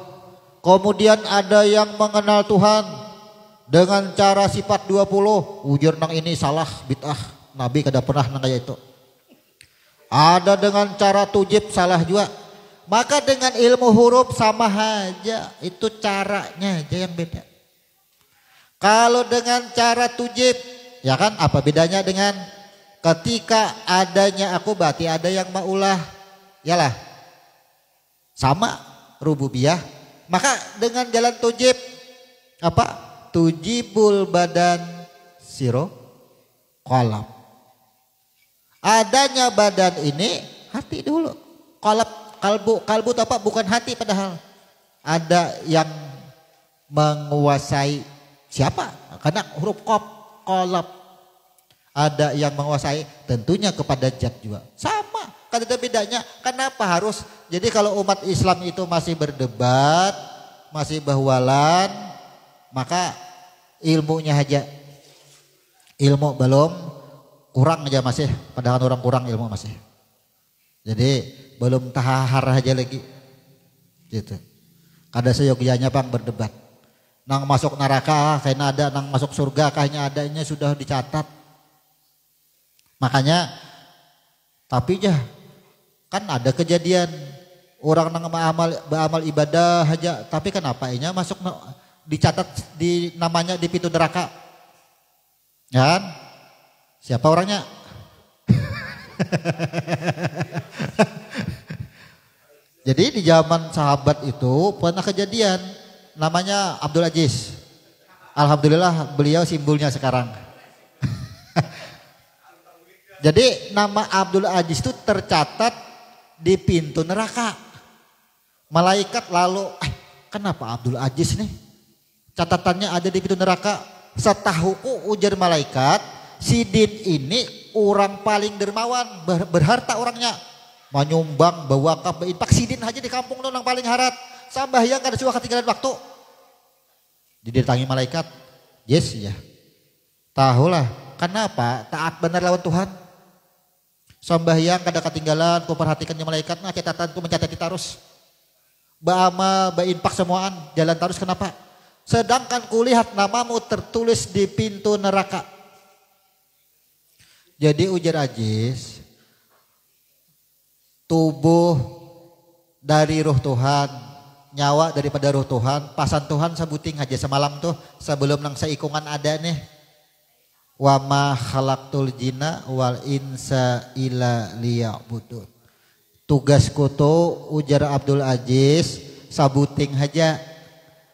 Kemudian ada yang mengenal Tuhan dengan cara sifat 20, ujar nang ini salah bid'ah. Nabi kada pernah nang kayak itu. Ada dengan cara tujib salah juga. Maka dengan ilmu huruf sama aja, itu caranya aja yang beda. Kalau dengan cara tujib, ya kan apa bedanya dengan ketika adanya aku berarti ada yang maulah, yalah. Sama rububiyah. Maka dengan jalan tujib apa? Tujibul badan siro qalab. Adanya badan ini hati dulu. Kalbu itu apa? Bukan hati padahal. Ada yang menguasai siapa? Karena huruf qalab. Ada yang menguasai tentunya kepada zat juga. Sama, kan ada bedanya. Kenapa harus? Jadi kalau umat Islam itu masih berdebat, masih bahwalan, maka ilmunya aja. Ilmu belum, kurang aja masih. Padahal orang kurang ilmu masih. Jadi belum tahar aja lagi. Gitu. Kada seyogyanya Bang berdebat. Nang masuk neraka kayaknya ada, nang masuk surga kayaknya adanya sudah dicatat. Makanya tapi ya kan ada kejadian orang nang beramal ibadah aja, tapi kenapa inya masuk dicatat di namanya di pintu neraka? Ya kan? Siapa orangnya? Jadi di zaman sahabat itu pernah kejadian namanya Abdul Aziz. Alhamdulillah beliau simbolnya sekarang. Jadi nama Abdul Aziz itu tercatat di pintu neraka. Malaikat lalu, kenapa Abdul Aziz nih? Catatannya ada di pintu neraka. Setahuku ujar malaikat, si Din ini orang paling dermawan, berharta orangnya. Menyumbang, bawakaf, berinfak, si Din aja di kampung itu yang paling harat. Sambahyang kada suka ketinggalan waktu. Jadi ditangi malaikat, yes ya. Tahulah, kenapa taat benar lawan Tuhan? Sambahyang kada ketinggalan, ku perhatikannya malaikat, nah catatan ku mencatat terus. Ba'ama, ba'inpak semuaan, jalan terus kenapa? Sedangkan kulihat namamu tertulis di pintu neraka. Jadi ujar Aziz, tubuh dari ruh Tuhan, nyawa daripada ruh Tuhan, pasan Tuhan sabuting aja semalam tuh sebelum nang seikungan ada nih. Wa ma khalaqtul jinna wal insa illa liya'budun. Tugasku tuh ujar Abdul Aziz sabuting aja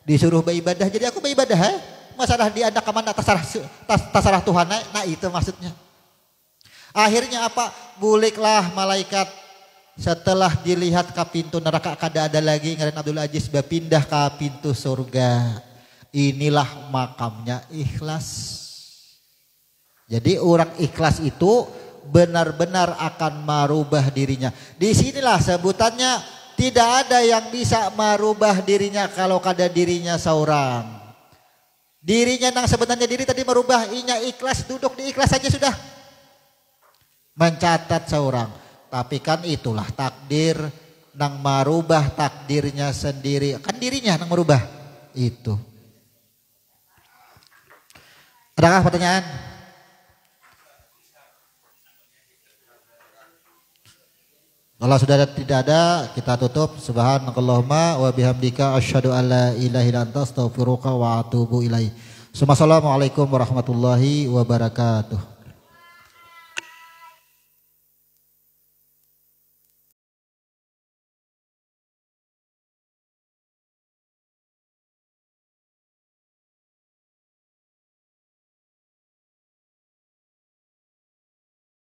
disuruh beribadah, jadi aku beribadah. Masalah dia ada kemana tasarah Tuhan, nah itu maksudnya. Akhirnya apa? Buliklah malaikat setelah dilihat ke pintu neraka kada ada lagi ngaran Abdul Aziz berpindah ke pintu surga. Inilah makamnya ikhlas. Jadi orang ikhlas itu benar-benar akan merubah dirinya. Di sinilah sebutannya tidak ada yang bisa merubah dirinya kalau kada dirinya seorang. Dirinya yang sebenarnya diri tadi merubah, inya ikhlas, duduk di ikhlas saja sudah. Mencatat seorang. Tapi kan itulah takdir nang merubah takdirnya sendiri. Kan dirinya nang merubah. Itu. Adakah pertanyaan? Kalau sudah tidak ada, kita tutup. Subhanakallahumma wa bihamdika asyhadu an la ilaha illa anta astaghfiruka wa atubu ilaik. Assalamualaikum warahmatullahi wabarakatuh.